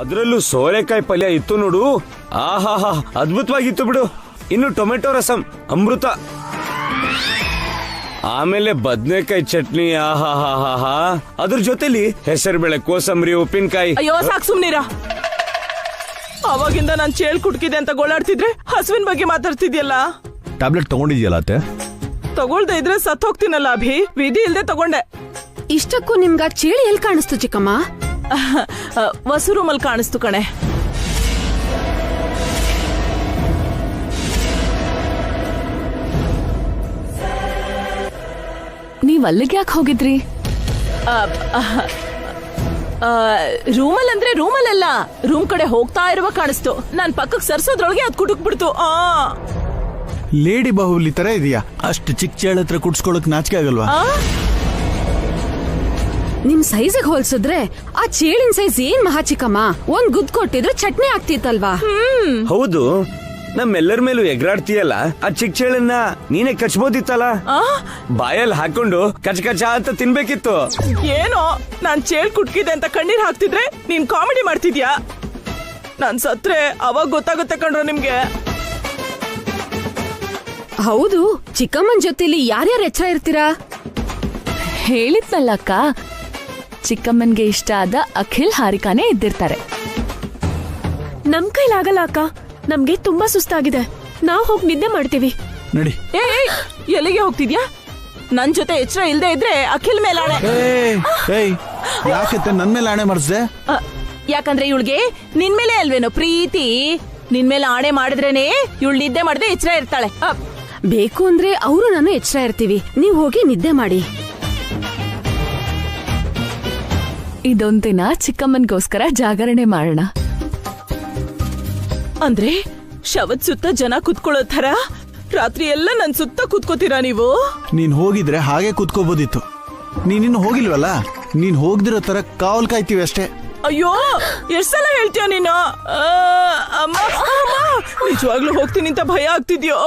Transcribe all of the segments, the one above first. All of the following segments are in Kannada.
ಅದ್ರಲ್ಲೂ ಸೋರೆಕಾಯಿ ಪಲ್ಯ ಇತ್ತು ನೋಡು, ಆಹಾಹಾ ಅದ್ಭುತವಾಗಿತ್ತು ಬಿಡು. ಇನ್ನು ಟೊಮೆಟೊ ರಸಂ ಅಮೃತ. ಆಮೇಲೆ ಬದ್ನೆಕಾಯಿ ಚಟ್ನಿ, ಆಹಾಹಾಹಾ. ಅದ್ರ ಜೊತೆಲಿ ಹೆಸರುಬೇಳೆ, ಕೋಸಂಬರಿ, ಉಪ್ಪಿನಕಾಯಿ. ಅಯ್ಯೋ ಸಾಕ್ ಸುಮ್ನಿರ. ಅವಾಗಿಂದ ನಾನ್ ಚೇಳ್ ಕುಟ್ಕಿದೆ ಅಂತ ಗೋಳಾಡ್ತಿದ್ರೆ ಹಸುವಿನ ಬಗ್ಗೆ ಮಾತಾಡ್ತಿದ್ಯಲ್ಲ. ಟ್ಯಾಬ್ಲೆಟ್ ತಗೊಂಡಿದ್ಯಲ್ಲ ಅತ್ತೆ? ತಗೊಳ್ದೆ ಇದ್ರೆ ಸತ್ ಹೋಗ್ತೀನಲ್ಲ ಅಭಿ, ವಿಧಿ ಇಲ್ದೆ ತಗೊಂಡೆ. ಇಷ್ಟಕ್ಕೂ ನಿಮ್ಗ ಚೇಳಿ ಎಲ್ ಕಾಣಿಸ್ತು ಚಿಕ್ಕಮ್ಮ? ಹೊಸ ರೂಮಲ್ಲಿ ಕಾಣಿಸ್ತು ಕಣೆ. ನೀವ್ ಅಲ್ಲಿಗೆ ಯಾಕೆ ಹೋಗಿದ್ರಿ? ರೂಮಲ್ ಅಂದ್ರೆ ರೂಮಲ್ಲ, ರೂಮ್ ಕಡೆ ಹೋಗ್ತಾ ಇರುವ ಕಾಣಿಸ್ತು. ನಾನ್ ಪಕ್ಕಕ್ಕೆ ಸರ್ಸೋದ್ರೊಳಗೆ ಅದ್ ಕುಟುಕ್ ಬಿಡ್ತು. ಲೇಡಿ ಬಾಹುಲಿ ತರ ಇದೆಯಾ? ಅಷ್ಟು ಚಿಕ್ಕ ಚೇಳ ಹತ್ರ ಕುಡ್ಸ್ಕೊಳಕ್ ನಾಚಿಕೆ ಆಗಲ್ವಾ? ನಿಮ್ ಸೈಜಿಗೆ ಹೋಲ್ಸಿದ್ರೆ ಆ ಚೇಳಿನ ಸೈಜ್ ಏನ್ ಮಹಾ ಚಿಕ್ಕಮ್ಮ. ಒಂದ್ ಗುದ್ ಕೊಟ್ಟಿದ್ರೆ ಚಟ್ನಿ ಆಗ್ತಿತ್ತಲ್ವಾ? ಹೌದು, ನಮ್ಮೆಲ್ಲರ ಮೇಲೂ ಎಗರಾಡ್ತೀಯಲ್ಲ, ಆ ಚಿಕ್ಕ ಚೇಳನ್ನ ನೀನೇ ಕಚ್ಬೋದಿತ್ತಲ್ಲ. ಬಾಯಲ್ಲಿ ಹಾಕೊಂಡು ಕಚ ಕಚ ಅಂತ ತಿನ್ಬೇಕಿತ್ತು. ಏನೋ ನಾನ್ ಚೇಳ್ ಕುಟ್ಕಿದೆ ಅಂತ ಕಣ್ಣೀರ್ ಹಾಕ್ತಿದ್ರೆ ನೀನ್ ಕಾಮಿಡಿ ಮಾಡ್ತಿದ್ಯಾ? ನಾನ್ ಸತ್ರೆ ಅವಾಗ ಗೊತ್ತಾಗುತ್ತೆ ಕಣ್ರೋ ನಿಮ್ಗೆ. ಹೌದು, ಚಿಕ್ಕಮ್ಮನ್ ಜೊತೆಲಿ ಯಾರ್ಯಾರು ಎಚ್ಚರ ಇರ್ತೀರಾ? ಹೇಳಿದ್ನಲ್ಲ ಅಕ್ಕ, ಚಿಕ್ಕಮ್ಮನ್ಗೆ ಇಷ್ಟ ಆದ ಅಖಿಲ್, ಹಾರಿಕಾನೇ ಇದ್ದಿರ್ತಾರೆ. ನಮ್ ಕೈಲಾಗಲ್ಲ ಅಕ್ಕ, ನಮ್ಗೆ ತುಂಬಾ ಸುಸ್ತಾಗಿದೆ. ನಾವ್ ಹೋಗಿ ನಿದ್ದೆ ಮಾಡ್ತೀವಿ. ನಡಿ. ಎಲ್ಲಿಗೆ ಹೋಗ್ತಿದ್ಯಾ? ನನ್ ಜೊತೆ ಎಚ್ಚರ ಇಲ್ದೆ ಇದ್ರೆ ಅಖಿಲ್ ಮೇಲೆ ಆಣೆ. ಯಾಕೆ ನನ್ ಮೇಲೆ ಆಣೆ ಮಾಡಿಸ್ದೆ? ಯಾಕಂದ್ರೆ ಇವಳಿಗೆ ನಿನ್ ಮೇಲೆ ಅಲ್ವೇನೋ ಪ್ರೀತಿ. ನಿನ್ ಮೇಲೆ ಆಣೆ ಮಾಡಿದ್ರೇನೆ ಇವಳು ನಿದ್ದೆ ಮಾಡದೆ ಎಚ್ಚರ ಇರ್ತಾಳೆ. ಬೇಕು ಅಂದ್ರೆ ಅವರು ನಾನು ಎಚ್ಚರ ಇರ್ತೀವಿ, ನೀವ್ ಹೋಗಿ ನಿದ್ದೆ ಮಾಡಿ. ಇದೊಂದಿನ ಚಿಕ್ಕಮ್ಮನ್ಗೋಸ್ಕರ ಜಾಗರಣೆ ಮಾಡೋಣ. ಅಂದ್ರೆ ಶವದ್ ಸುತ್ತ ಜನ ಕುತ್ಕೊಳ್ಳೋ ತರ ರಾತ್ರಿ ಎಲ್ಲ ನನ್ ಸುತ್ತ ಕುತ್ಕೋತೀರಾ ನೀವು? ನೀನ್ ಹೋಗಿದ್ರೆ ಹಾಗೆ ಕುತ್ಕೋಬೋದಿತ್ತು. ನೀನಿನ್ನು ಹೋಗಿಲ್ವಲ್ಲ, ನೀನ್ ಹೋಗ್ದಿರೋ ತರ ಕಾವಲ್ ಕಾಯ್ತೀವಿ ಅಷ್ಟೇ. ಅಯ್ಯೋ ಎಷ್ಟ್ ಸಲ ಹೇಳ್ತೀಯ ನೀನು? ಅಮ್ಮ ನಿಜವಾಗ್ಲೂ ಹೋಗ್ತೀನಿ ಅಂತ ಭಯ ಆಗ್ತಿದ್ಯೋ?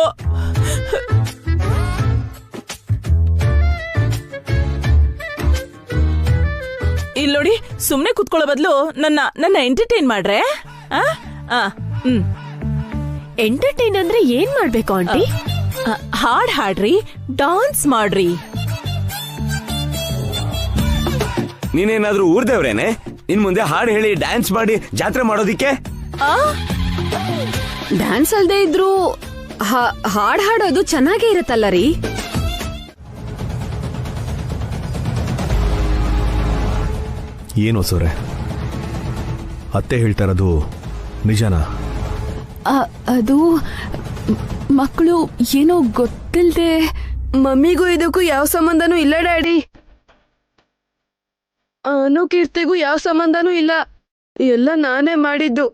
ಇಲ್ಲಿ ನೋಡಿ, ಸುಮ್ನೆ ಕುತ್ಕೊಳ್ಳೋ ಬದಲು ನನ್ನ ಎಂಟರ್ಟೈನ್ ಮಾಡ್ರೆ. ಎಂಟರ್ಟೈನ್ ಅಂದ್ರೆ ಏನ್ ಮಾಡ್ಬೇಕು ಆಂಟಿ? ಹಾಡ್ ಹಾಡ್ರಿ, ಡಾನ್ಸ್ ಮಾಡ್ರಿ. ನೀನೇನಾದ್ರೂ ಊರ್ದೇವ್ರೇನೆ? ಇನ್ ಮುಂದೆ ಹಾಡು ಹೇಳಿ ಡ್ಯಾನ್ಸ್ ಮಾಡಿ ಜಾತ್ರೆ ಮಾಡೋದಿಕ್ಕೆ? ಡ್ಯಾನ್ಸ್ ಅಲ್ದೇ ಇದ್ರು ಹಾಡ್ ಹಾಡೋದು ಚೆನ್ನಾಗೇ ಇರತ್ತಲ್ಲ ರೀ. ಏನು ಸೋರೆ, ಅತ್ತೆ ಹೇಳ್ತಾ ಇರೋದು ನಿಜನಾ? ಅದು ಮಕ್ಕಳು ಏನೋ ಗೊತ್ತಿಲ್ದೆ. ಮಮ್ಮಿಗೂ ಇದಕ್ಕೂ ಯಾವ ಸಂಬಂಧನೂ ಇಲ್ಲ ಡ್ಯಾಡಿ. ಅನು ಕೀರ್ತಿಗೂ ಯಾವ ಸಂಬಂಧನೂ ಇಲ್ಲ. ಎಲ್ಲ ನಾನೇ ಮಾಡಿದ್ದು.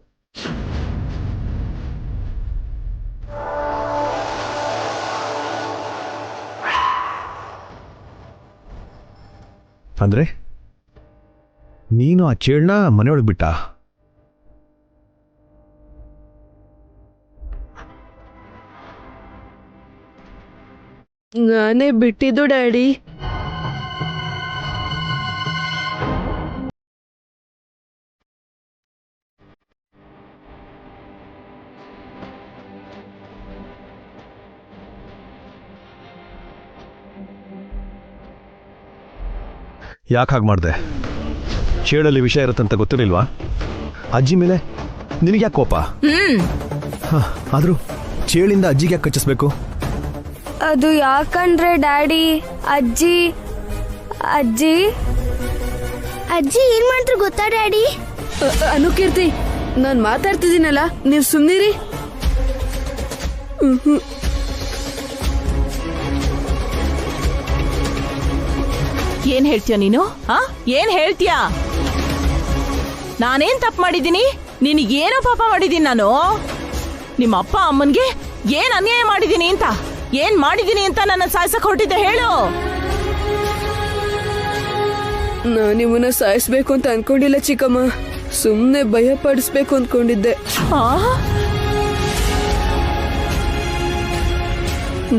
ಅಂದ್ರೆ ನೀನು ಆ ಚೇಳ್ನ ಮನೆಯೊಳಗೆ ಬಿಟ್ಟ? ನಾನೇ ಬಿಟ್ಟಿದ್ದು ಡ್ಯಾಡಿ. ಯಾಕೆ ಹಾಗೆ ಮಾಡಿದೆ? ಚೇಳಲ್ಲಿ ವಿಷಯ ಇರುತ್ತಂತ ಗೊತ್ತಿರಲಿಲ್ವಾ? ಅಜ್ಜಿ ಮೇಲೆ ನಿನಗೆ ಯಾಕೆ ಕೋಪ? ಆದ್ರೂ ಚೇಳಿಂದ ಅಜ್ಜಿಗೆ ಯಾಕೆ ಕಚ್ಚಿಸ್ಬೇಕು? ಅದು ಯಾಕಂದ್ರೆ ಡ್ಯಾಡಿ, ಅಜ್ಜಿ ಅಜ್ಜಿ ಅಜ್ಜಿ ಏನ್ ಮಾಡ್ತಾರೆ ಗೊತ್ತಾ ಡ್ಯಾಡಿ? ಅನುಕೀರ್ತಿ, ನಾನ್ ಮಾತಾಡ್ತಿದ್ದೀನಲ್ಲ, ನೀವ್ ಸುಮ್ನಿರಿ. ಏನ್ ಹೇಳ್ತೀಯ ನೀನು? ಏನ್ ಹೇಳ್ತೀಯ? ನಾನೇನ್ ತಪ್ಪು ಮಾಡಿದ್ದೀನಿ? ನಿನಗೇನೋ ಪಾಪ ಮಾಡಿದ್ದೀನಿ ನಾನು? ನಿಮ್ಮ ಅಪ್ಪ ಅಮ್ಮನ್ಗೆ ಏನ್ ಅನ್ಯಾಯ ಮಾಡಿದ್ದೀನಿ ಅಂತ, ಏನ್ ಮಾಡಿದ್ದೀನಿ ಅಂತ ನನ್ನ ಸಾಯ್ಸಕ್ ಹೊರಟಿದ್ದೆ ಹೇಳು. ನಾನಿವನ್ನ ಸಾಯಿಸ್ಬೇಕು ಅಂತ ಅನ್ಕೊಂಡಿಲ್ಲ ಚಿಕ್ಕಮ್ಮ, ಸುಮ್ನೆ ಭಯ ಪಡಿಸ್ಬೇಕು ಅನ್ಕೊಂಡಿದ್ದೆ.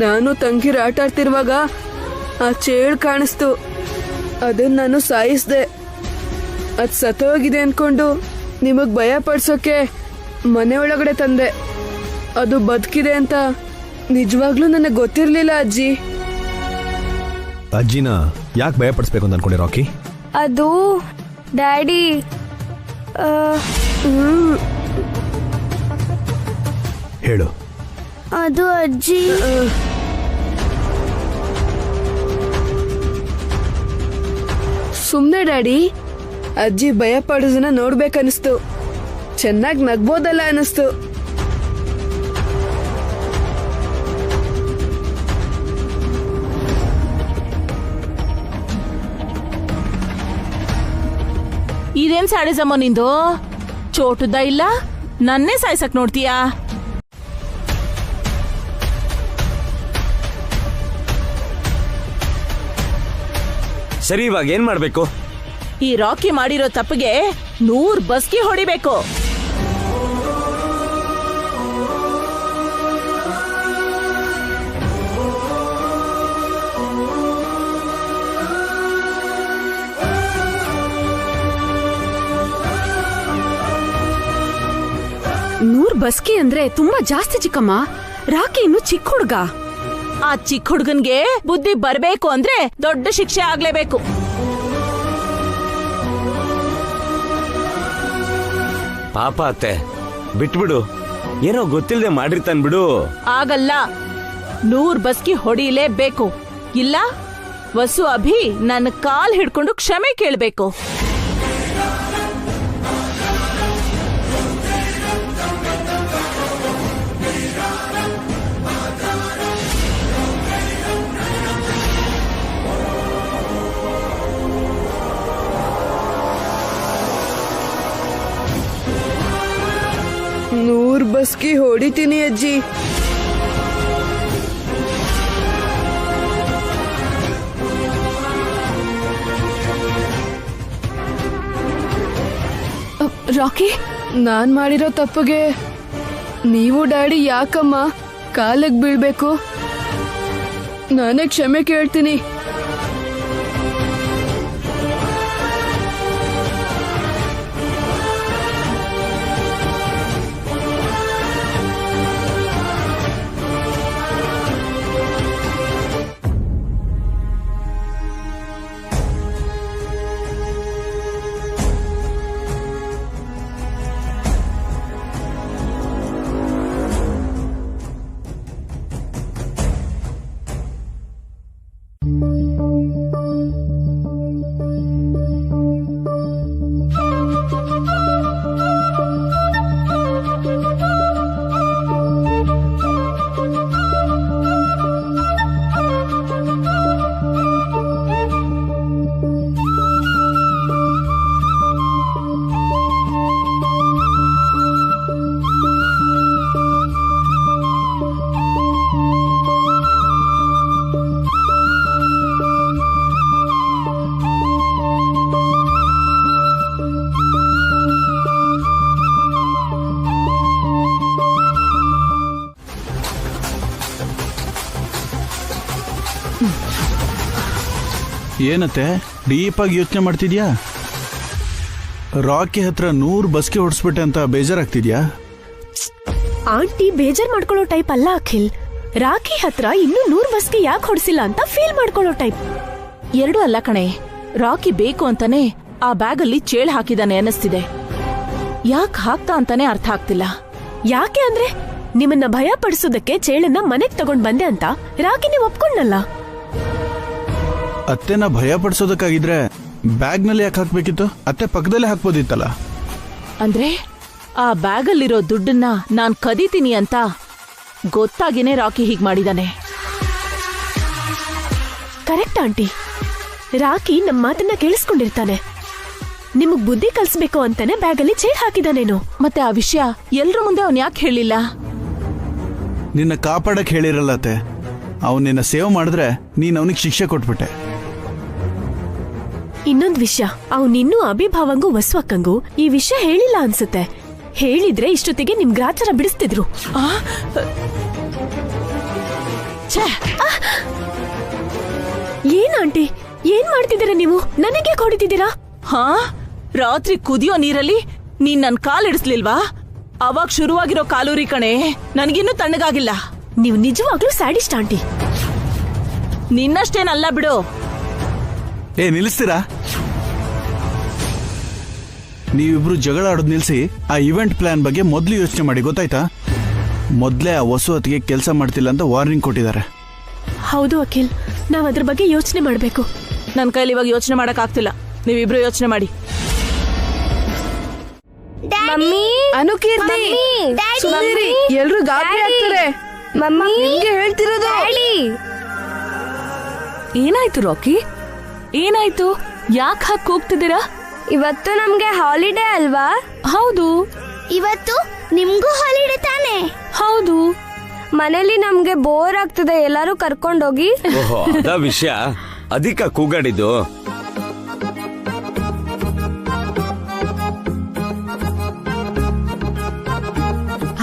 ನಾನು ತಂಗಿರ ಆಟ ಆಡ್ತಿರುವಾಗ ಆ ಚೇಳ್ ಕಾಣಿಸ್ತು. ಅದನ್ನ ನಾನು ಸಾಯಿಸ್ದೆ. ಅದ್ ಸತ್ತೋಗಿದೆ ಅನ್ಕೊಂಡು ನಿಮಗ್ ಭಯ ಪಡ್ಸೋಕೆ ಮನೆ ಒಳಗಡೆ ತಂದೆ. ಅದು ಬದುಕಿದೆ ಅಂತ ನಿಜವಾಗ್ಲೂ ನನಗೆ ಗೊತ್ತಿರ್ಲಿಲ್ಲ ಅಜ್ಜಿ. ಅಜ್ಜಿನ ಯಾಕೆ ಭಯ ಪಡಿಸ್ಬೇಕು ಅಂತ ಅನ್ಕೊಂಡೆ ರಾಕಿ? ಅದು ಡ್ಯಾಡಿ ಹೇಳು. ಅದು ಅಜ್ಜಿ ಸುಮ್ನೆ ಡ್ಯಾಡಿ, ಅಜ್ಜಿ ಭಯ ಪಡೋದನ್ನ ನೋಡ್ಬೇಕನ್ನಿಸ್ತು. ಚೆನ್ನಾಗಿ ನಗ್ಬೋದಲ್ಲ ಅನಿಸ್ತು. ಇದೇನ್ ಸ್ಯಾಡಿಸಮ್ ನಿಂದು? ಚೋಟುದ ಇಲ್ಲ, ನನ್ನೇ ಸಾಯ್ಸಕ್ ನೋಡ್ತೀಯಾ? ಸರಿ, ಇವಾಗ ಏನ್ ಮಾಡ್ಬೇಕು? ಈ ರಾಕಿ ಮಾಡಿರೋ ತಪ್ಪಿಗೆ 100 ಬಸ್ಕಿ ಹೊಡಿಬೇಕು. ಬಸ್ಕಿ ಅಂದ್ರೆ ತುಂಬಾ ಜಾಸ್ತಿ ಚಿಕ್ಕಮ್ಮ. ರಾಕಿ ಇನ್ನು ಚಿಕ್ಕ ಹುಡ್ಗ. ಆ ಚಿಕ್ಕ ಹುಡ್ಗನ್ಗೆ ಬುದ್ಧಿ ಬರ್ಬೇಕು ಅಂದ್ರೆ ದೊಡ್ಡ ಶಿಕ್ಷೆ ಆಗ್ಲೇಬೇಕು. ಪಾಪ ಅತ್ತೆ, ಬಿಟ್ಬಿಡು. ಏನೋ ಗೊತ್ತಿಲ್ಲದೆ ಮಾಡಿರ್ತಾನ್ ಬಿಡು. ಆಗಲ್ಲ, 100 ಬಸ್ಕಿ ಹೊಡಿಲೇಬೇಕು. ಇಲ್ಲ ವಸು ಅಭಿ ನನ್ನ ಕಾಲ್ ಹಿಡ್ಕೊಂಡು ಕ್ಷಮೆ ಕೇಳ್ಬೇಕು. ನೂರು ಬಸ್ಕಿ ಹೊಡಿತೀನಿ ಅಜ್ಜಿ. ರಾಕಿ, ನಾನ್ ಮಾಡಿರೋ ತಪ್ಪಿಗೆ ನೀವು ಡ್ಯಾಡಿ ಯಾಕಮ್ಮ ಕಾಲಿಗೆ ಬೀಳ್ಬೇಕು? ನಾನೇ ಕ್ಷಮೆ ಕೇಳ್ತೀನಿ. ಏನತ್ತೆ ಡೀಪ್ ಆಗಿ ಯೋಚನೆ ಮಾಡ್ತಿದ್ಯಾ? ರಾಕಿ ಹತ್ರ 100 ಬಸ್ಗೆ ಹೊಡ್ಸ್ಬಿಟ್ಟೆ ಅಂತ ಬೇಜಾರಾಗ್ತಿದ್ಯಾ? ಆಂಟಿ ಬೇಜಾರ್ ಮಾಡ್ಕೊಳ್ಳೋ ಟೈಪ್ ಅಲ್ಲ ಅಖಿಲ್. ರಾಕಿ ಹತ್ರ ಇನ್ನೂ 100 ಬಸ್ಗೆ ಯಾಕೆ ಹೊಡ್ಸಿಲ್ಲ ಅಂತ ಫೀಲ್ ಮಾಡ್ಕೊಳ್ಳೋ ಟೈಪ್. ಎರಡು ಅಲ್ಲ ಕಣೆ, ರಾಕಿ ಬೇಕು ಅಂತಾನೆ ಆ ಬ್ಯಾಗ್ ಅಲ್ಲಿ ಚೇಳು ಹಾಕಿದಾನೆ ಅನ್ನಿಸ್ತಿದೆ. ಯಾಕೆ ಹಾಕ್ತಾ ಅಂತಾನೆ ಅರ್ಥ ಆಗ್ತಿಲ್ಲ. ಯಾಕೆ ಅಂದ್ರೆ ನಿಮ್ಮನ್ನ ಭಯ ಪಡಿಸೋದಕ್ಕೆ ಚೇಳನ್ನ ಮನೆಗ್ ತಗೊಂಡ್ ಬಂದೆ ಅಂತ ರಾಕಿನೇ ಒಪ್ಕೊಂಡಲ್ಲ. ಅತ್ತೆನ ಭಯ ಪಡಿಸೋದಕ್ಕಾಗಿದ್ರೆ ಬ್ಯಾಗ್ ನಲ್ಲಿ ಯಾಕೆ ಹಾಕ್ಬೇಕಿತ್ತು? ಅತ್ತೆ ಪಕ್ಕದಲ್ಲೇ ಹಾಕ್ಬೋದಿತ್ತಲ್ಲ. ಅಂದ್ರೆ ಆ ಬ್ಯಾಗಲ್ಲಿರೋ ದುಡ್ಡನ್ನ ನಾನ್ ಕದೀತೀನಿ ಅಂತ ಗೊತ್ತಾಗಿನೇ ರಾಕಿ ಹೀಗ್ ಮಾಡಿದಾನೆ. Correct aunty. ರಾಕಿ ನಮ್ ಮಾತನ್ನ ಕೇಳಿಸ್ಕೊಂಡಿರ್ತಾನೆ. ನಿಮಗ್ ಬುದ್ಧಿ ಕಲ್ಸ್ಬೇಕು ಅಂತಾನೆ ಬ್ಯಾಗಲ್ಲಿ ಚೇಳು ಹಾಕಿದಾನೇನು. ಮತ್ತೆ ಆ ವಿಷಯ ಎಲ್ರ ಮುಂದೆ ಅವ್ನ್ ಯಾಕೆ ಹೇಳಿಲ್ಲ? ನಿನ್ನ ಕಾಪಾಡಕ್ ಹೇಳಿರಲ್ಲ ಅತ್ತೆ. ಅವನ್ ನಿನ್ನ ಸೇವ್ ಮಾಡಿದ್ರೆ ನೀನ್ ಅವನಿಗೆ ಶಿಕ್ಷೆ ಕೊಟ್ಬಿಟ್ಟೆ. ಇನ್ನೊಂದ್ ವಿಷಯ, ಅವನಿನ್ನೂ ಅಭಿಭಾವಂಗೂ ವಸ್ವಕ್ಕಂಗೂ ಈ ವಿಷಯ ಹೇಳಿಲ್ಲ ಅನ್ಸುತ್ತೆ. ಹೇಳಿದ್ರೆ ಇಷ್ಟೊತ್ತಿಗೆ ನಿಮ್ ಗ್ರಾಚಾರ ಬಿಡಿಸ್ತಿದ್ರು. ಏನ್ ಆಂಟಿ, ಏನ್ ಮಾಡ್ತಿದ್ದೀರಾ ನೀವು? ನನಗೆ ಹೊಡಿತಿದ್ದೀರಾ? ಹಾ, ರಾತ್ರಿ ಕುದಿಯೋ ನೀರಲ್ಲಿ ನೀನ್ ನನ್ ಕಾಲ್ ಇಡಿಸ್ಲಿಲ್ವಾ? ಅವಾಗ ಶುರುವಾಗಿರೋ ಕಾಲೂರಿ ಕಣೆ, ನನ್ಗಿನ್ನೂ ತಣ್ಣಗಾಗಿಲ್ಲ. ನೀವು ನಿಜವಾಗ್ಲೂ ಸ್ಯಾಡಿಸ್ಟ್ ಆಂಟಿ. ನಿನ್ನಷ್ಟೇನಲ್ಲ ಬಿಡು. ನಿಲ್ಲಿಸ್ತೀರಾ? ನೀವಿಬ್ರು ಜಗಳ ಆಡೋದು ನಿಲ್ಸಿ ಆ ಇವೆಂಟ್ ಪ್ಲಾನ್ ಬಗ್ಗೆ ಮೊದಲು ಯೋಚನೆ ಮಾಡಿ, ಗೊತ್ತಾಯ್ತಾ? ಮೊದಲೇ ಆ ವಸು ಹೊತ್ತಿಗೆ ಕೆಲಸ ಮಾಡ್ತಿಲ್ಲ ಅಂತ ವಾರ್ನಿಂಗ್ ಕೊಟ್ಟಿದ್ದಾರೆ. ಹೌದು ಅಖಿಲ್, ನಾವ್ ಅದ್ರ ಬಗ್ಗೆ ಯೋಚನೆ ಮಾಡ್ಬೇಕು. ನನ್ ಕೈಲಿ ಇವಾಗ ಯೋಚನೆ ಮಾಡಕ್ ಆಗ್ತಿಲ್ಲ. ನೀವಿಬ್ರು ಯೋಚನೆ ಮಾಡಿ. ಮಮ್ಮಿ, ಅನುಕೀರ್ತಿ, ಸುಮ್ಮನಿರಿ, ಎಲ್ರು ಗಾಬರಿ ಆಗ್ತಾರೆ. ಮಮ್ಮಿ, ನಿಮ್ಗೆ ಹೇಳ್ತಿರೋದು. ಏನಾಯ್ತು ರಾಕಿ? ಏನಾಯ್ತು? ಯಾಕೆ ಹಾಕಿ ಕೂಗ್ತಿದ್ದೀರಾ? ಇವತ್ತು ನಮ್ಗೆ ಹಾಲಿಡೇ ಅಲ್ವಾ? ಹೌದು. ಇವತ್ತು ನಿಮ್ಗೂ ಹಾಲಿಡೇ ತಾನೆ? ಹೌದು. ಮನೇಲಿ ನಮ್ಗೆ ಬೋರ್ ಆಗ್ತದೆ, ಎಲ್ಲಾರು ಕರ್ಕೊಂಡೋಗಿ. ಓಹೋ, ಅದ ವಿಷಯ. ಅದಕ್ಕ ಕೂಗಾಡಿದ್ದು.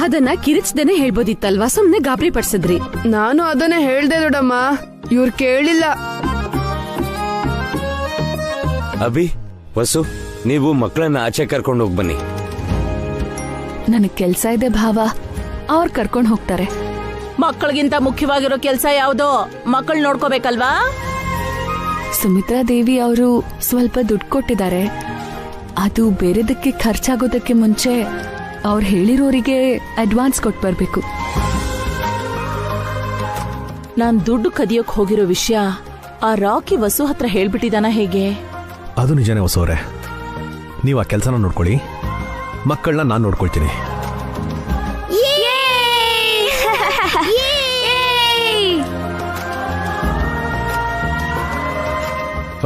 ಅದನ್ನ ಕಿರಿಚ್ದೇನೆ ಹೇಳ್ಬೋದಿತ್ತಲ್ವಾ, ಸುಮ್ನೆ ಗಾಬರಿ ಪಡ್ಸಿದ್ರಿ. ನಾನು ಅದನ್ನೇ ಹೇಳ್ದೆ ದೊಡ್ಡಮ್ಮ, ಇವ್ರು ಕೇಳಿಲ್ಲ. ಅಭಿ, ವಸು, ನೀವು ಮಕ್ಕಳನ್ನ ಆಚೆ ಕರ್ಕೊಂಡು ಹೋಗಿ ಬನ್ನಿ. ನನಗ್ ಕೆಲ್ಸ ಇದೆ ಭಾವ, ಅವ್ರು ಕರ್ಕೊಂಡು ಹೋಗ್ತಾರೆ. ಮಕ್ಕಳಿಗಿಂತ ಮುಖ್ಯವಾಗಿರೋ ಕೆಲ್ಸ ಯಾವ್ದೋ? ಮಕ್ಕಳು ನೋಡ್ಕೋಬೇಕಲ್ವಾ? ಸುಮಿತ್ರಾ ದೇವಿ ಅವರು ಸ್ವಲ್ಪ ದುಡ್ಡು ಕೊಟ್ಟಿದ್ದಾರೆ. ಅದು ಬೇರೆದಕ್ಕೆ ಖರ್ಚಾಗೋದಕ್ಕೆ ಮುಂಚೆ ಅವ್ರು ಹೇಳಿರೋರಿಗೆ ಅಡ್ವಾನ್ಸ್ ಕೊಟ್ಟು ಬರ್ಬೇಕು. ನಾನ್ ದುಡ್ಡು ಕದಿಯೋಕ್ ಹೋಗಿರೋ ವಿಷಯ ಆ ರಾಕಿ ವಸು ಹತ್ರ ಹೇಳ್ಬಿಟ್ಟಿದಾನ ಹೇಗೆ? ಅದು ನಿಜನೇ ಹೊಸವ್ರೆ. ನೀವು ಆ ಕೆಲಸನ ನೋಡ್ಕೊಳ್ಳಿ, ಮಕ್ಕಳನ್ನ ನಾನು ನೋಡ್ಕೊಳ್ತೀನಿ.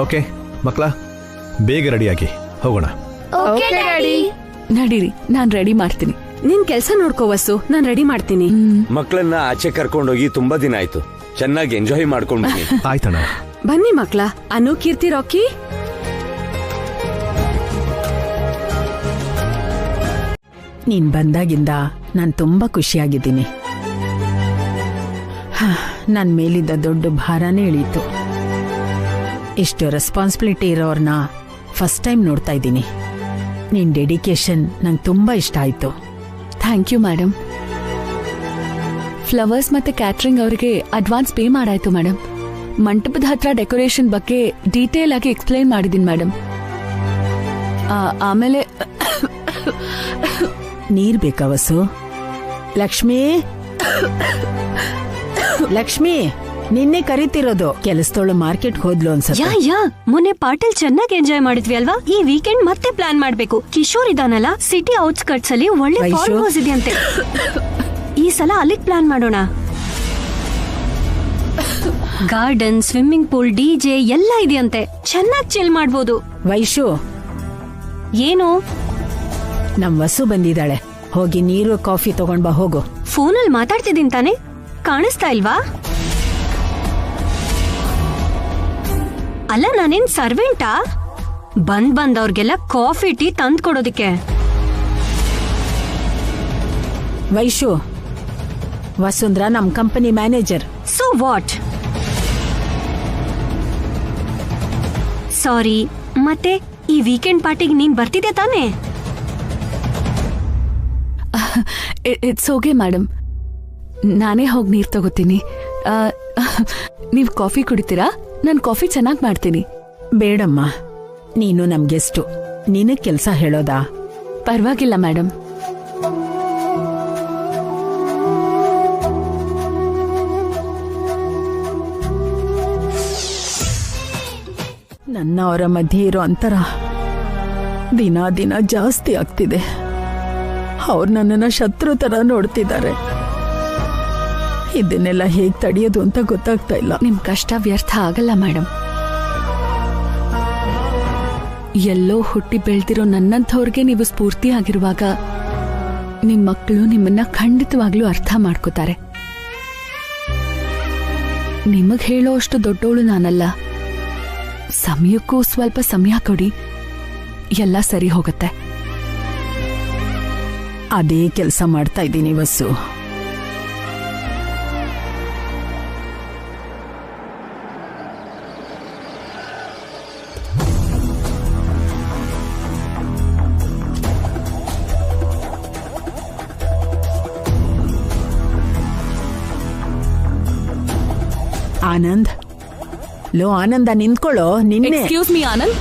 ಓಕೆ ಮಕ್ಕಳ, ಬೇಗ ರೆಡಿಯಾಗಿ ಹೋಗೋಣ. ನಡೀರಿ, ನಾನ್ ರೆಡಿ ಮಾಡ್ತೀನಿ. ನಿನ್ ಕೆಲ್ಸ ನೋಡ್ಕೋ ವಸು, ನಾನ್ ರೆಡಿ ಮಾಡ್ತೀನಿ. ಮಕ್ಕಳನ್ನ ಆಚೆ ಕರ್ಕೊಂಡೋಗಿ ತುಂಬಾ ದಿನ ಆಯ್ತು. ಚೆನ್ನಾಗಿ ಎಂಜಾಯ್ ಮಾಡ್ಕೊಂಡು ಬನ್ನಿ. ಆಯ್ತಣ್ಣ. ಬನ್ನಿ ಮಕ್ಳ. ಅನು, ಕೀರ್ತಿ, ರಾಕಿ. ನೀನ್ ಬಂದಾಗಿಂದ ನಾನು ತುಂಬಾ ಖುಷಿಯಾಗಿದ್ದೀನಿ. ನನ್ನ ಮೇಲಿದ್ದ ದೊಡ್ಡ ಭಾರನೇ ಇಳೀತು. ಇಷ್ಟು ರೆಸ್ಪಾನ್ಸಿಬಿಲಿಟಿ ಇರೋರ್ನ ಫಸ್ಟ್ ಟೈಮ್ ನೋಡ್ತಾ ಇದ್ದೀನಿ. ನಿನ್ ಡೆಡಿಕೇಶನ್ ನಂಗೆ ತುಂಬಾ ಇಷ್ಟ ಆಯ್ತು. Thank you madam. ಫ್ಲವರ್ಸ್ ಮತ್ತೆ ಕ್ಯಾಟ್ರಿಂಗ್ ಅವರಿಗೆ ಅಡ್ವಾನ್ಸ್ ಪೇ ಮಾಡಾಯ್ತು ಮೇಡಮ್. ಮಂಟಪದ ಹತ್ರ ಡೆಕೋರೇಷನ್ ಬಗ್ಗೆ ಡೀಟೇಲ್ ಆಗಿ ಎಕ್ಸ್ಪ್ಲೈನ್ ಮಾಡಿದೀನಿ ಮೇಡಮ್. ಆಮೇಲೆ ನೀರ್ ಬೇಕಾ ವಸು? ಲಕ್ಷ್ಮಿ, ಲಕ್ಷ್ಮಿ, ನಿನ್ನೆ ಕರಿತಿರೋದು. ಕೆಲಸದೋಳು ಮಾರ್ಕೆಟ್ ಹೋದ್ಲು ಅನ್ಸುತ್ತೆ. ಯಾ ಮೊನ್ನೆ ಪಾಟೀಲ್ ಚೆನ್ನಾಗಿ ಎಂಜಾಯ್ ಮಾಡಿದ್ವಿ ಅಲ್ವಾ? ಈ ವೀಕೆಂಡ್ ಮತ್ತೆ ಪ್ಲಾನ್ ಮಾಡ್ಬೇಕು. ಕಿಶೋರ್ ಇದಾನಲ್ಲ, ಸಿಟಿ ಔಟ್ಸ್ಕರ್ಟ್ಸ್ ಅಲ್ಲಿ ಒಳ್ಳೆ ಫಾರ್ಮ್ ಹೌಸ್ ಇದೆಯಂತೆ. ಈ ಸಲ ಅಲ್ಲಿಗೆ ಪ್ಲಾನ್ ಮಾಡೋಣ. ಗಾರ್ಡನ್, ಸ್ವಿಮ್ಮಿಂಗ್ ಪೂಲ್, ಡಿಜೆ ಎಲ್ಲ ಇದೆಯಂತೆ. ಚೆನ್ನಾಗಿ ಚಿಲ್ ಮಾಡ್ಬೋದು. ವೈಶು, ಏನು? ನಮ್ ವಸು ಬಂದಿದ್ದಾಳೆ. ಹೋಗಿ ನೀರು ಕಾಫಿ ತಗೊಂಡ್ ಬಾ, ಹೋಗು. ಫೋನಲ್ಲಿ ಮಾತಾಡ್ತಿದ್ದೀನಿ ತಾನೆ, ಕಾಣಿಸ್ತಾ ಇಲ್ವಾ? ಅಲ್ಲ, ನಾನೇನ್ ಸರ್ವೆಂಟಾ? ಬಂದವ್ರಿಗೆಲ್ಲ ಕಾಫಿ ಟೀ ತಂದ್ ಕೊಡೋದಕ್ಕೆ. ವೈಶು, ವಸುಂಧ್ರ ನಮ್ company manager. So what? Sorry, ಮತ್ತೆ ಈ ವೀಕೆಂಡ್ ಪಾರ್ಟಿಗೆ ನೀನ್ ಬರ್ತಿದ್ದೆ ತಾನೇ? ಇಟ್ಸ್ ಓಕೆ ಮೇಡಮ್, ನಾನೇ ಹೋಗಿ ನೀರ್ ತಗೋತೀನಿ. ನೀವು ಕಾಫಿ ಕುಡಿತೀರಾ? ನಾನು ಕಾಫಿ ಚೆನ್ನಾಗಿ ಮಾಡ್ತೀನಿ. ಬೇಡಮ್ಮ, ನೀನು ನಮ್ ಗೆಸ್ಟು, ನಿನಗ್ ಕೆಲ್ಸ ಹೇಳೋದಾ? ಪರವಾಗಿಲ್ಲ ಮೇಡಮ್. ನನ್ನ ಅವರ ಮಧ್ಯೆ ಇರೋ ಅಂತರ ದಿನ ದಿನ ಜಾಸ್ತಿ ಆಗ್ತಿದೆ. ಅವ್ರು ನನ್ನನ್ನ ಶತ್ರು ತರ ನೋಡ್ತಿದ್ದಾರೆ. ಇದನ್ನೆಲ್ಲ ಹೇಗ್ ತಡೆಯೋದು ಅಂತ ಗೊತ್ತಾಗ್ತಾ ಇಲ್ಲ. ನಿಮ್ ಕಷ್ಟ ವ್ಯರ್ಥ ಆಗಲ್ಲ ಮೇಡಮ್. ಎಲ್ಲೋ ಹುಟ್ಟಿ ಬೆಳ್ದಿರೋ ನನ್ನಂಥವ್ರಿಗೆ ನೀವು ಸ್ಫೂರ್ತಿ ಆಗಿರುವಾಗ ನಿಮ್ ಮಕ್ಕಳು ನಿಮ್ಮನ್ನ ಖಂಡಿತವಾಗ್ಲೂ ಅರ್ಥ ಮಾಡ್ಕೋತಾರೆ. ನಿಮಗ್ ಹೇಳೋ ಅಷ್ಟು ದೊಡ್ಡೋಳು ನಾನಲ್ಲ. ಸಮಯಕ್ಕೂ ಸ್ವಲ್ಪ ಸಮಯ ಕೊಡಿ, ಎಲ್ಲ ಸರಿ ಹೋಗುತ್ತೆ. ಅದೇ ಕೆಲಸ ಮಾಡ್ತಾ ಇದ್ದೀನಿ ವಸು. ಆನಂದ್, ಲೋ ಆನಂದ ನಿಂತ್ಕೊಳ್ಳೋ. ನಿನ್ನೆ ಎಕ್ಸ್ಕ್ಯೂಸ್ ಮೀ ಆನಂದ್.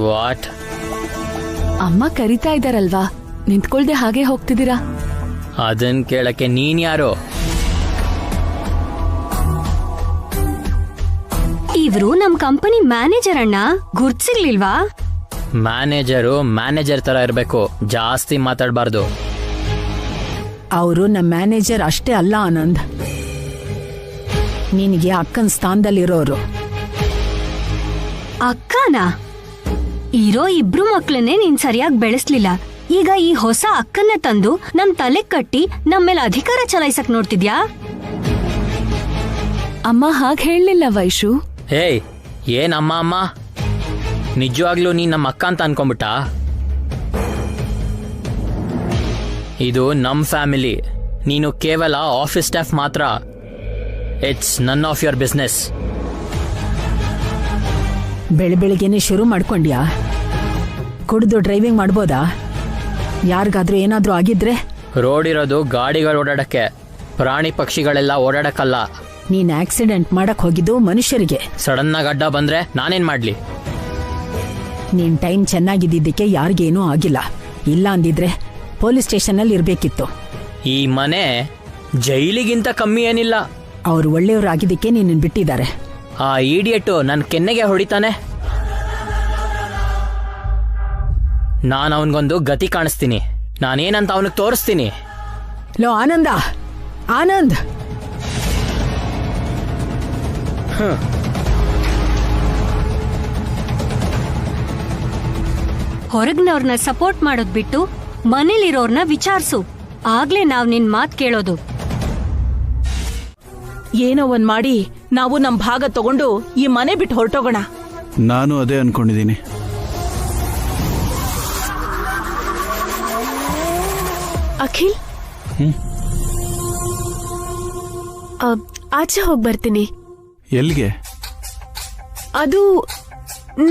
ವಾಟ್? ಅಮ್ಮ ಕರಿತಾ ಇದ್ದಾರಲ್ವಾ, ನಿಂತ್ಕೊಳ್ದೆ ಹಾಗೆ ಹೋಗ್ತಿದ್ದೀರಾ? ಅದನ್ ಕೇಳಕ್ಕೆ ನೀನ್ ಯಾರು? ಇವ್ರು ನಮ್ ಕಂಪನಿ ಮ್ಯಾನೇಜರ್ ಅಣ್ಣ, ಗುರ್ತಿರ್ಲಿಲ್ವಾ? ಮ್ಯಾನೇಜರ್ ತರ ಇರ್ಬೇಕು, ಜಾಸ್ತಿ ಮಾತಾಡಬಾರ್ದು. ಅವರು ನಮ್ಮ ಮ್ಯಾನೇಜರ್ ಅಷ್ಟೇ ಅಲ್ಲ ಆನಂದ್, ನಿನಗೆ ಅಕ್ಕನ ಸ್ಥಾನದಲ್ಲಿರೋರು. ಅಕ್ಕನಾ? ಇರೋ ಇಬ್ರು ಮಕ್ಳನ್ನೇ ನೀನ್ ಸರಿಯಾಗಿ ಬೆಳೆಸ್ಲಿಲ್ಲ. ಈಗ ಈ ಹೊಸ ಅಕ್ಕನ್ನ ತಂದು ನಮ್ ತಲೆ ಕಟ್ಟಿ ನಮ್ಮೇಲೆ ಅಧಿಕಾರ ಚಲಾಯಿಸಕ್ ನೋಡ್ತಿದ್ಯಾ? ಅಮ್ಮ ಹಾಗೆ ಹೇಳಲಿಲ್ಲ ವೈಶು. ಹೇಯ್, ಏನ್ ಅಮ್ಮ? ನಿಜವಾಗ್ಲೂ ನೀನ್ ನಮ್ಮ ಅಕ್ಕ ಅಂತ ಅನ್ಕೊಂಬಿಟ್ಟ? ಇದು ನಮ್ ಫ್ಯಾಮಿಲಿ, ನೀನು ಕೇವಲ ಆಫೀಸ್ ಸ್ಟಾಫ್ ಮಾತ್ರ. It's none of your business. ಬೆಳಿಗ್ಗೆನೆ ಶುರು ಮಾಡ್ಕೊಂಡ್ಯಾ? ಕುಡಿದು ಡ್ರೈವಿಂಗ್ ಮಾಡ್ಬೋದಾ? ಯಾರಿಗಾದ್ರೂ ಏನಾದ್ರೂ ಆಗಿದ್ರೆ? ರೋಡ್ ಇರೋದು ಗಾಡಿಗಳು ಓಡಾಡಕ್ಕೆ, ಪ್ರಾಣಿ ಪಕ್ಷಿಗಳೆಲ್ಲ ಓಡಾಡಕ್ಕಲ್ಲ. ನೀನ್ ಆಕ್ಸಿಡೆಂಟ್ ಮಾಡಕ್ ಹೋಗಿದ್ದು ಮನುಷ್ಯರಿಗೆ. ಸಡನ್ ಆಗಿ ಅಡ್ಡ ಬಂದ್ರೆ ನಾನೇನ್ ಮಾಡ್ಲಿ? ನೀನ್ ಟೈಮ್ ಚೆನ್ನಾಗಿದ್ದಿದ್ದಕ್ಕೆ ಯಾರಿಗೇನೂ ಆಗಿಲ್ಲ. ಇಲ್ಲ ಅಂದಿದ್ರೆ ಪೊಲೀಸ್ ಸ್ಟೇಷನ್ ಅಲ್ಲಿ ಇರ್ಬೇಕಿತ್ತು. ಈ ಮನೆ ಜೈಲಿಗಿಂತ ಕಮ್ಮಿ ಏನಿಲ್ಲ. ಅವ್ರು ಒಳ್ಳೆಯವರಾಗಿದ್ದಕ್ಕೆ ನಿನ್ನ ಬಿಟ್ಟಿದ್ದಾರೆ. ಆ ಈಡಿಯಟ್ಟು ನನ್ ಕೆನ್ನೆಗೆ ಹೊಡಿತಾನೆ. ನಾನು ಅವನಿಗೊಂದು ಗತಿ ಕಾಣಿಸ್ತೀನಿ. ನಾನೇನಂತ ಅವನಿಗೆ ತೋರಿಸ್ತೀನಿ. ಲೋ ಆನಂದ, ಆನಂದ್, ಹೊರಗ್ನವ್ರನ್ನ ಸಪೋರ್ಟ್ ಮಾಡೋದ್ ಬಿಟ್ಟು ಮನೇಲಿರೋರ್ನ ವಿಚಾರಿಸು, ಆಗ್ಲೇ ನಾವ್ ನಿನ್ ಮಾತ್ ಕೇಳೋದು. ಏನೋ ಒಂದ್ ಮಾಡಿ ನಾವು ನಮ್ ಭಾಗ ತಗೊಂಡು ಈ ಮನೆ ಬಿಟ್ಟು ಹೊರಟೋಗೋಣ. ನಾನು ಅದೇ ಅನ್ಕೊಂಡಿದ್ದೀನಿ. ಅಖಿಲ್, ಆಚೆ ಹೋಗಿ ಬರ್ತೀನಿ. ಎಲ್ಲಿಗೆ? ಅದು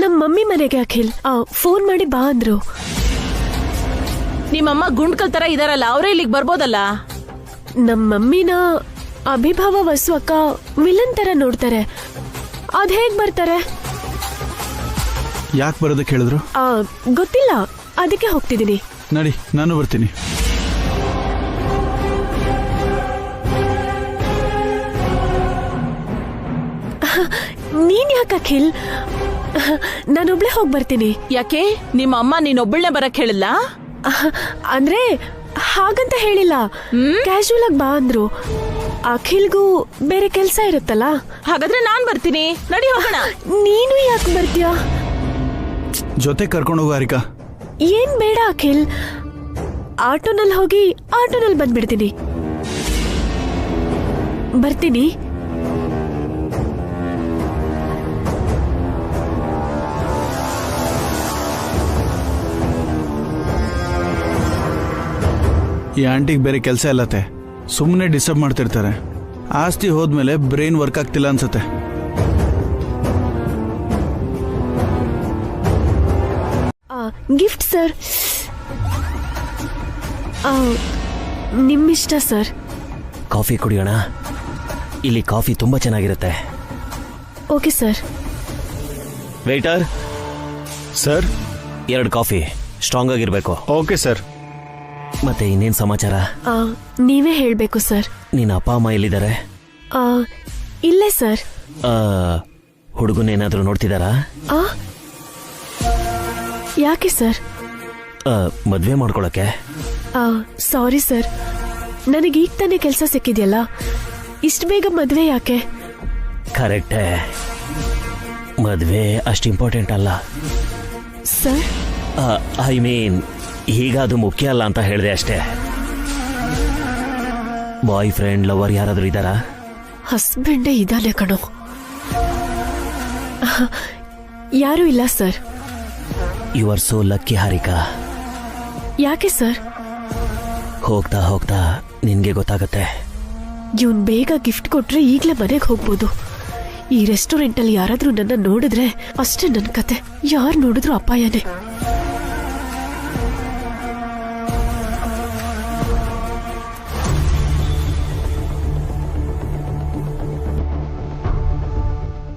ನಮ್ಮ ಮಮ್ಮಿ ಮನೆಗೆ. ಅಖಿಲ್ ಫೋನ್ ಮಾಡಿ ಬಾ ಅಂದ್ರು. ನಿಮ್ಮಮ್ಮ ಗುಂಡ್ಕಲ್ ತರ ಇದಾರಲ್ಲ, ಅವರೇ ಇಲ್ಲಿಗೆ ಬರ್ಬೋದಲ್ಲ? ನಮ್ಮ ಮಮ್ಮಿನ ಅಭಿಭಾವ ವಸು ಅಕ್ಕ ವಿಲನ್ ತರ ನೋಡ್ತಾರೆ. ಅದ್ ಹೇಗ್ ಬರ್ತಾರೆ? ಯಾಕೆ ಬರೋದಕ್ಕೆ ಹೇಳಿದ್ರು? ಗೊತ್ತಿಲ್ಲ, ಅದಕ್ಕೆ ಹೋಗ್ತಿದ್ದೀನಿ. ನಡಿ, ನಾನು ಬರ್ತೀನಿ. ನೀನ್ ಯಾಕೆ ಅಖಿಲ್? ನಾನೊಬ್ಳೆ ಹೋಗಿ ಬರ್ತೀನಿ. ಯಾಕೆ ನಿಮ್ಮ ಅಮ್ಮ ನೀನೊಬ್ಬಳನ್ನೇ ಬರಕ್ ಹೇಳಿಲ್ಲ? ಅಂದ್ರೆ ಹಾಗಂತ ಹೇಳಿಲ್ಲ, ಕ್ಯಾಶುವಲ್ ಆಗಿ ಬಾ ಅಂದ್ರು. ಅಖಿಲ್ಗೂ ಬೇರೆ ಕೆಲ್ಸ ಇರುತ್ತಲ್ಲ. ಹಾಗಾದ್ರೆ ನಾನ್ ಬರ್ತೀನಿ, ನಡಿ ಹೋಗೋಣ. ನೀನು ಯಾಕೆ ಬರ್ತೀಯಾ? ಜೊತೆ ಕರ್ಕೊಂಡು ಹೋಗು ಹಾರಿಕಾ. ಏನ್ ಬೇಡ ಅಖಿಲ್, ಆಟೋನಲ್ಲಿ ಹೋಗಿ ಆಟೋನಲ್ಲಿ ಬಂದ್ಬಿಡ್ತೀನಿ. ಬರ್ತೀನಿ. ಈ ಆಂಟಿಗೆ ಬೇರೆ ಕೆಲಸ ಇಲ್ಲತ್ತೆ, ಸುಮ್ಮನೆ ಡಿಸ್ಟರ್ಬ್ ಮಾಡ್ತಿರ್ತಾರೆ. ಆಸ್ತಿ ಹೋದ್ಮೇಲೆ ಬ್ರೈನ್ ವರ್ಕ್ ಆಗ್ತಿಲ್ಲ ಅನ್ಸತ್ತೆ. ಗಿಫ್ಟ್ ಸರ್, ನಿಮ್ಮಿಷ್ಟ ಸರ್. ಕಾಫಿ ಕುಡಿಯೋಣ? ಇಲ್ಲಿ ಕಾಫಿ ತುಂಬಾ ಚೆನ್ನಾಗಿರುತ್ತೆ. Okay sir. Waiter sir, 2 coffee strong ಆಗಿರ್ಬೇಕು. Okay sir. ಮತ್ತೆ ಇನ್ನೇನ್ ಸಮಾಚಾರ? ನೀವೇ ಹೇಳ್ಬೇಕು ಸರ್. ನಿನ್ನ ಅಪ್ಪ ಅಮ್ಮ ಎಲ್ಲಿದ್ದಾರೆ? ಇಲ್ಲೇ ಸರ್. ಹುಡುಗನೇನಾದ್ರೂ ನೋಡ್ತಿದಾರಾ? ಯಾಕೆ ಸರ್? ಮದ್ವೆ ಮಾಡ್ಕೊಳಕ್ಕೆ. ಸಾರಿ ಸರ್, ನನಗೀಗ ತಾನೇ ಕೆಲಸ ಸಿಕ್ಕಿದ್ಯಲ್ಲ, ಇಷ್ಟು ಬೇಗ ಮದ್ವೆ ಯಾಕೆ? ಕರೆಕ್ಟೇ, ಮದ್ವೆ ಅಷ್ಟು ಇಂಪಾರ್ಟೆಂಟ್ ಅಲ್ಲ ಸರ್. ಐ ಮೀನ್, ಈಗ ಅದು ಮುಖ್ಯ ಅಲ್ಲ ಅಂತ ಹೇಳಿದೆ ಅಷ್ಟೇ. ಬಾಯ್ ಫ್ರೆಂಡ್, ಲವರ್ ಯಾರಾದ್ರೂ ಇದ್ದಾರಾ? ಹಸ್ಬೆಂಡೇ ಇದ್ದಾನೆ ಕಣೋ. ಯಾರೂ ಇಲ್ಲ sir. You are so lucky Harika. ಯಾಕೆ ಸರ್? ಹೋಗ್ತಾ ಹೋಗ್ತಾ ನಿನ್ಗೆ ಗೊತ್ತಾಗತ್ತೆ. ಇವನ್ ಬೇಗ ಗಿಫ್ಟ್ ಕೊಟ್ರೆ ಈಗ್ಲೇ ಮನೆಗೆ ಹೋಗ್ಬೋದು. ಈ ರೆಸ್ಟೋರೆಂಟ್ ಅಲ್ಲಿ ಯಾರಾದ್ರೂ ನನ್ನ ನೋಡಿದ್ರೆ ಅಷ್ಟೇ ನನ್ನ ಕತೆ. ಯಾರು ನೋಡಿದ್ರು ಅಪಾಯನೇ.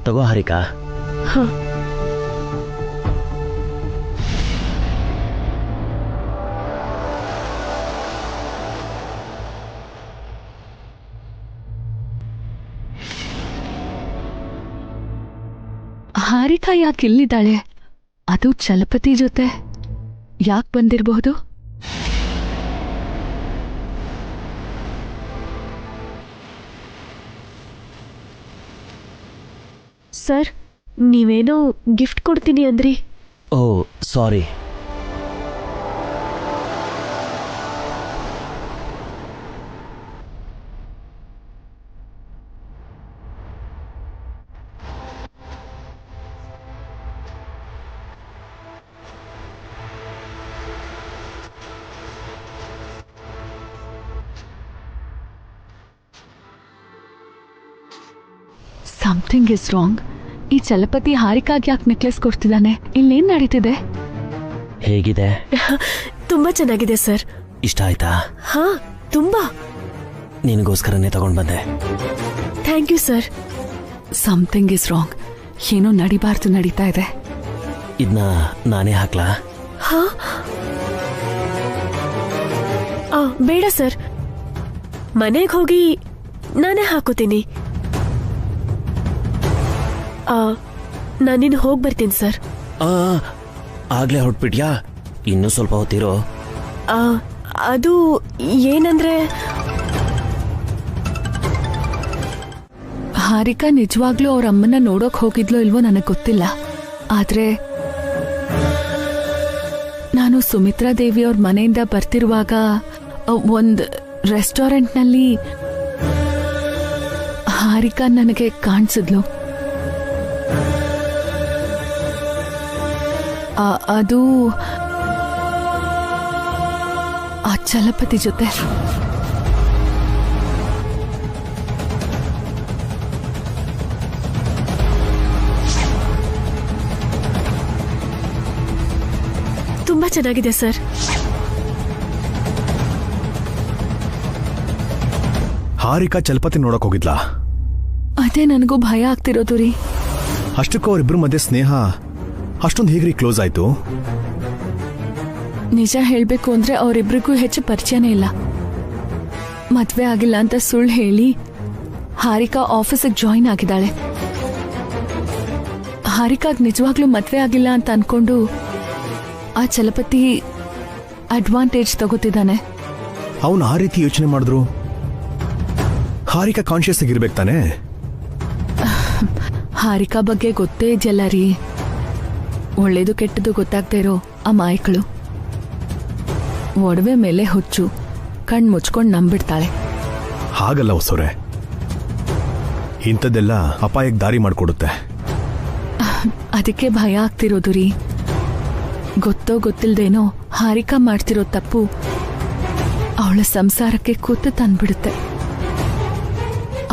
ತಗೋ ಹಾರಿಕಾ. ಹ. ಹಾರಿಕಾ ಯಾಕೆ ಇಲ್ಲಿದ್ದಾಳೆ? ಅದು ಚಲಪತಿ ಜೊತೆ ಯಾಕೆ ಬಂದಿರಬಹುದು? ಸರ್, ನೀವೇನೋ ಗಿಫ್ಟ್ ಕೊಡ್ತೀನಿ ಅಂದ್ರಿ. Oh sorry. Something is wrong. ಈ ಚಲಪತಿ ಹಾರಿಕಾಗ್ ಯಾಕೆ ನೆಕ್ಲೆಸ್ ಕೊಡ್ತಿದ್ದಾನೆ? ಇಲ್ಲೇನ್ ನಡೀತಿದೆ? ಹೇಗಿದೆ? ತುಂಬಾ ಚೆನ್ನಾಗಿದೆ ಸರ್. ಇಷ್ಟ ಆಯ್ತಾ? ಹಾ, ತುಂಬಾ. ನಿನಗೋಸ್ಕರನೇ ತಗೊಂಡ್ ಬಂದೆ. Thank you sir. Something is wrong. ಏನೋ ನಡಿಬಾರ್ದು ನಡೀತಾ ಇದೆ. ಇದನ್ನ ನಾನೇ ಹಾಕ್ಲಾ? ಹಾ, ಬೇಡ ಸರ್, ಮನೆಗೆ ಹೋಗಿ ನಾನೇ ಹಾಕೋತೀನಿ. ನಾನಿನ್ನು ಹೋಗಿ ಬರ್ತೀನಿ ಸರ್. ಆಗ್ಲೇ ಹೊರಟ್ಬಿಟ್ಯಾ? ಇನ್ನೂ ಸ್ವಲ್ಪ ಹೊತ್ತಿರೋ. ಅದು ಏನಂದ್ರೆ, ಹಾರಿಕಾ ನಿಜವಾಗ್ಲೂ ಅವ್ರ ಅಮ್ಮನ ನೋಡೋಕ್ ಹೋಗಿದ್ಲೋ ಇಲ್ವೋ ನನಗೆ ಗೊತ್ತಿಲ್ಲ. ಆದ್ರೆ ನಾನು ಸುಮಿತ್ರಾ ದೇವಿ ಅವ್ರ ಮನೆಯಿಂದ ಬರ್ತಿರುವಾಗ ಒಂದು ರೆಸ್ಟೋರೆಂಟ್ನಲ್ಲಿ ಹಾರಿಕಾ ನನಗೆ ಕಾಣಿಸಿದ್ಲು. ಅದು ಆ ಚಲಪತಿ ಜೊತೆ. ತುಂಬಾ ಚೆನ್ನಾಗಿದೆ ಸರ್. ಹಾರಿಕಾ ಚಲಪತಿ ನೋಡಕ್ ಹೋಗಿದ್ಲಾ? ಅದೇ ನನಗೂ ಭಯ ಆಗ್ತಿರೋದು ರೀ. ಅಷ್ಟಕ್ಕೂ ಅವರಿಬ್ಬರ ಮಧ್ಯೆ ಸ್ನೇಹ ಅಷ್ಟೊಂದು ಹೇಗ್ರಿ ಕ್ಲೋಸ್ ಆಯ್ತು? ನಿಜ ಹೇಳ್ಬೇಕು ಅಂದ್ರೆ ಅವರಿಬ್ರಿಗೂ ಹೆಚ್ಚು ಪರಿಚಯನೇ ಇಲ್ಲ. ಮದ್ವೆ ಆಗಿಲ್ಲ ಅಂತ ಸುಳ್ಳು ಹೇಳಿ ಹಾರಿಕಾ ಆಫೀಸಿಗೆ ಜಾಯಿನ್ ಆಗಿದ್ದಾಳೆ. ಹಾರಿಕಾಗ್ ನಿಜವಾಗ್ಲೂ ಮದ್ವೆ ಆಗಿಲ್ಲ ಅಂತ ಅನ್ಕೊಂಡು ಆ ಚಲಪತಿ ಅಡ್ವಾಂಟೇಜ್ ತಗೋತಿದ್ದಾನೆ. ಅವನು ಆ ರೀತಿ ಯೋಚನೆ ಮಾಡಿದ್ರು ಹಾರಿಕಾ ಕಾನ್ಶಿಯಸ್ ಆಗಿರ್ಬೇಕು ತಾನೆ? ಹಾರಿಕಾ ಬಗ್ಗೆ ಗೊತ್ತೇ ಇದೆಯಲ್ಲ ರೀ. ಒಳ್ಳೇದು ಕೆಟ್ಟದ್ದು ಗೊತ್ತಾಗ್ತಾ ಇರೋ ಅಮಾಯಕಳು. ಒಡವೆ ಮೇಲೆ ಹುಚ್ಚು, ಕಣ್ ಮುಚ್ಕೊಂಡು ನಂಬಿಡ್ತಾಳೆ. ಹಾಗಲ್ಲ ಹೊಸೋರೆ, ಇಂಥದ್ದೆಲ್ಲ ಅಪಾಯಕ್ಕೆ ದಾರಿ ಮಾಡಿಕೊಡುತ್ತೆ. ಅದಕ್ಕೆ ಭಯ ಆಗ್ತಿರೋದು ರೀ. ಗೊತ್ತೋ ಗೊತ್ತಿಲ್ದೇನೋ ಹಾರಿಕಾ ಮಾಡ್ತಿರೋ ತಪ್ಪು ಅವಳ ಸಂಸಾರಕ್ಕೆ ಕೂತು ತಂದ್ಬಿಡುತ್ತೆ.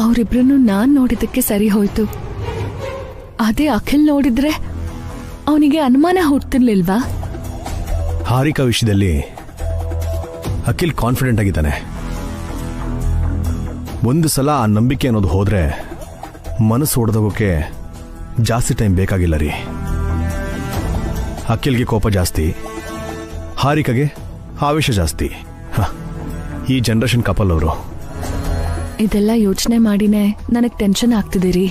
ಅವರಿಬ್ರನ್ನು ನಾನ್ ನೋಡಿದ್ದಕ್ಕೆ ಸರಿ ಹೋಯ್ತು. ಅದೇ ಅಖಿಲ್ ನೋಡಿದ್ರೆ ಅವನಿಗೆ ಅನುಮಾನ ಹುಡ್ತಿರ್ಲಿಲ್ವಾ? ಹಾರಿಕಾ ವಿಷಯದಲ್ಲಿ ಅಖಿಲ್ ಕಾನ್ಫಿಡೆಂಟ್ ಆಗಿದ್ದಾನೆ. ಒಂದು ಸಲ ಆ ನಂಬಿಕೆ ಅನ್ನೋದು ಹೋದ್ರೆ ಮನಸ್ಸು ಹೊಡೆದೋಗೋಕೆ ಜಾಸ್ತಿ ಟೈಮ್ ಬೇಕಾಗಿಲ್ಲ ರೀ. ಅಖಿಲ್ಗೆ ಕೋಪ ಜಾಸ್ತಿ, ಹಾರಿಕಾಗೆ ಆವೇಶ ಜಾಸ್ತಿ. ಈ ಜನರೇಷನ್ ಕಪಲ್ ಅವರು. ಇದೆಲ್ಲ ಯೋಚನೆ ಮಾಡಿನೇ ನನಗ್ ಟೆನ್ಷನ್ ಆಗ್ತಿದ್ದೀರಿ.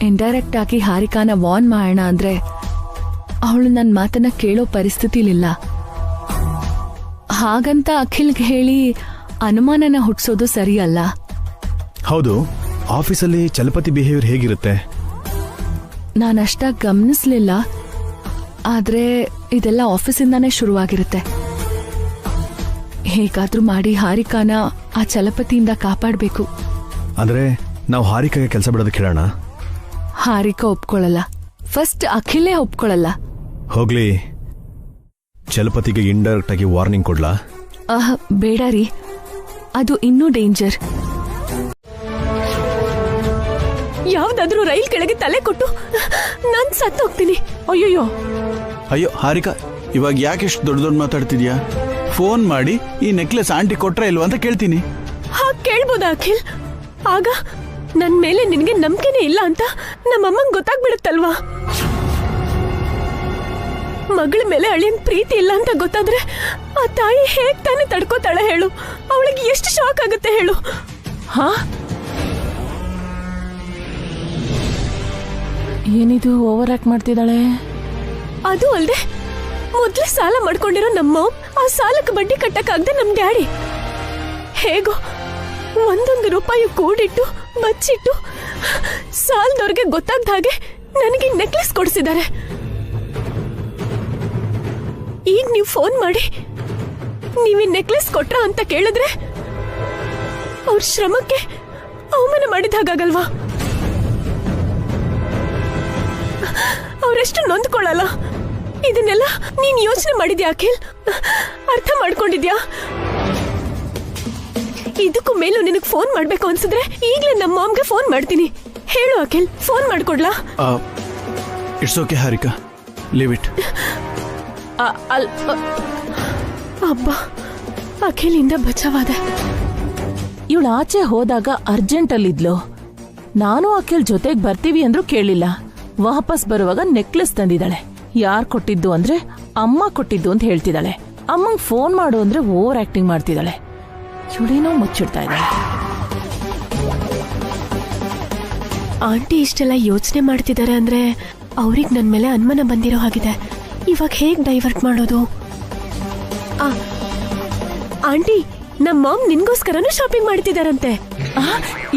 ಇಂಡೈರೆಕ್ಟ್ ಆಗಿ ಹಾರಿಕಾನ ವಾರ್ನ್ ಮಾಡೋಣ ಅಂದ್ರೆ ಅವಳು ನನ್ನ ಮಾತನ್ನ ಕೇಳೋ ಪರಿಸ್ಥಿತಿಲಿಲ್ಲ. ಹಾಗಂತ ಅಖಿಲ್ಗೆ ಹೇಳಿ ಅನುಮಾನನ ಹುಟ್ಟಿಸೋದು ಸರಿಯಲ್ಲ. ಹೌದು, ಆಫೀಸಲ್ಲಿ ಚಲಪತಿ ಬಿಹೇವಿಯರ್ ಹೇಗಿರುತ್ತೆ? ನಾನಷ್ಟಾಗಿ ಗಮನಿಸ್ಲಿಲ್ಲ. ಆದ್ರೆ ಇದೆಲ್ಲ ಆಫೀಸಿಂದಾನೇ ಶುರುವಾಗಿರುತ್ತೆ. ಹೇಗಾದ್ರೂ ಮಾಡಿ ಹಾರಿಕಾನ ಆ ಚಲಪತಿಯಿಂದ ಕಾಪಾಡಬೇಕು. ಅಂದ್ರೆ ನಾವು ಹಾರಿಕಾಗೆ ಕೆಲಸ ಬಿಡೋದಕ್ಕೆ ಹೇಳೋಣ? ಹಾರಿಕಾ ಒಪ್ಕೊಳ್ಳಲ್ಲ. ಫಸ್ಟ್ ಅಖಿಲೇ ಒಪ್ಕೊಳ್ಳಲ್ಲ. ಹೋಗ್ಲಿ, ಚಲಪತಿಗೆ ಇಂಡೈರೆಕ್ಟ್ ಆಗಿ ವಾರ್ನಿಂಗ್ ಕೊಡ್ಲಾ? ಬೇಡ ರೀ, ಅದು ಇನ್ನೂ ಡೇಂಜರ್. ಯಾವ್ದಾದ್ರೂ ರೈಲ್ ಕೆಳಗೆ ತಲೆ ಕೊಟ್ಟು ನಾನ್ ಸತ್ತು ಹೋಗ್ತೀನಿ. ಅಯ್ಯಯ್ಯೋ ಅಯ್ಯೋ ಹಾರಿಕಾ, ಇವಾಗ ಯಾಕೆ ಇಷ್ಟು ದೊಡ್ಡ ದೊಡ್ಡ ಮಾತಾಡ್ತಿದ್ಯಾ? ಫೋನ್ ಮಾಡಿ ಈ ನೆಕ್ಲೆಸ್ ಆಂಟಿ ಕೊಟ್ರ ಇಲ್ವಾ ಅಂತ ಕೇಳ್ತೀನಿ. ಹಾಗೆ ಕೇಳ್ಬೋದಾ ಅಖಿಲ್? ಆಗ ನನ್ ಮೇಲೆ ನಿನ್ಗೆ ನಂಬಿಕೆನೇ ಇಲ್ಲ ಅಂತ ನಮ್ಮಮ್ಮಂಗ್ ಗೊತ್ತಾಗ್ಬಿಡುತ್ತಲ್ವಾ? ಮಗಳ ಮೇಲೆ ಅಳಿಯನ್ ಪ್ರೀತಿ ಇಲ್ಲ ಅಂತ ಗೊತ್ತಾದ್ರೆ ಆ ತಾಯಿ ಹೇಗ್ ತಾನೇ ತಡ್ಕೋತಾಳೆ ಹೇಳು? ಅವಳಿಗೆ ಎಷ್ಟು ಶಾಕ್ ಆಗುತ್ತೆ ಹೇಳು? ಹಾ, ಏನಿದು ಓವರ್ ಆಕ್ಟ್ ಮಾಡ್ತಿದ್ದಾಳೆ? ಅದು ಅಲ್ದೆ ಮೊದ್ಲೇ ಸಾಲ ಮಾಡ್ಕೊಂಡಿರೋ ನಮ್ಮ ಆ ಸಾಲಕ್ಕೆ ಬಡ್ಡಿ ಕಟ್ಟಕ್ಕಾಗ್ದೆ ನಮ್ ಡ್ಯಾಡಿ ಹೇಗೋ ಒಂದೊಂದು ರೂಪಾಯಿ ಕೂಡಿಟ್ಟು ಬಚ್ಚಿಟ್ಟು ಸಾಲದವ್ರಿಗೆ ಗೊತ್ತಾಗ್ದ ಹಾಗೆ ನನಗೆ ನೆಕ್ಲೆಸ್ ಕೊಡಿಸಿದ್ದಾರೆ. ಈಗ ನೀವು ಫೋನ್ ಮಾಡಿ ನೀವೀ ನೆಕ್ಲೆಸ್ ಕೊಟ್ರ ಅಂತ ಕೇಳಿದ್ರೆ ಅವ್ರ ಶ್ರಮಕ್ಕೆ ಅವಮಾನ ಮಾಡಿದ ಹಾಗಾಗಲ್ವಾ? ಅವರೆಷ್ಟು ನೊಂದ್ಕೊಳ್ಳಲ್ಲ. ಇದನ್ನೆಲ್ಲ ನೀನ್ ಯೋಚನೆ ಮಾಡಿದ್ಯಾ ಅಖಿಲ್? ಅರ್ಥ ಮಾಡ್ಕೊಂಡಿದ್ಯಾ? ಇದಕ್ಕೂ ಮೇಲೂ ನಿನಗ್ ಫೋನ್ ಮಾಡ್ಬೇಕು ಅನ್ಸಿದ್ರೆ ಈಗ್ಲೇ ನಮ್ಮ ಮಾಮ್ಗೆ ಫೋನ್ ಮಾಡ್ತೀನಿ. ಹೇಳು ಅಖಿಲ್, ಫೋನ್ ಮಾಡ್ಕೊಡ್ಲಾ? It's okay Harika, leave it. ಅಬ್ಬ, ಅಖಿಲಿಂದ ಬಚಾವಾದೆ. ಇವಳು ಆಚೆ ಹೋದಾಗ ಅರ್ಜೆಂಟ್ ಅಲ್ಲಿದ್ಲು. ನಾನು ಅಖಿಲ್ ಜೊತೆಗ್ ಬರ್ತೀವಿ ಅಂದ್ರೂ ಕೇಳಿಲ್ಲ. ವಾಪಸ್ ಬರುವಾಗ ನೆಕ್ಲೆಸ್ ತಂದಿದ್ದಾಳೆ. ಯಾರ್ ಕೊಟ್ಟಿದ್ದು ಅಂದ್ರೆ ಅಮ್ಮ ಕೊಟ್ಟಿದ್ದು ಅಂತ ಹೇಳ್ತಿದ್ದಾಳೆ. ಅಮ್ಮಂಗ್ ಫೋನ್ ಮಾಡು ಅಂದ್ರೆ ಓವರ್ ಆಕ್ಟಿಂಗ್ ಮಾಡ್ತಿದ್ದಾಳೆ. ಇವಳೇನೋ ಮುಚ್ಚಿಡ್ತಾ ಇದ್ದಾಳೆ. ಆಂಟಿ ಇಷ್ಟೆಲ್ಲ ಯೋಚನೆ ಮಾಡ್ತಿದ್ದಾರೆ ಅಂದ್ರೆ ಅವ್ರಿಗೆ ನನ್ ಮೇಲೆ ಅನುಮಾನ ಬಂದಿರೋ ಹಾಗಿದೆ. ಇವಾಗ ಹೇಗ್ ಡೈವರ್ಟ್ ಮಾಡೋದು? ಆಂಟಿ, ನಮ್ಮ ಮಾಮ್ ನಿನ್ಗೋಸ್ಕರನೂ ಶಾಪಿಂಗ್ ಮಾಡ್ತಿದಾರಂತೆ.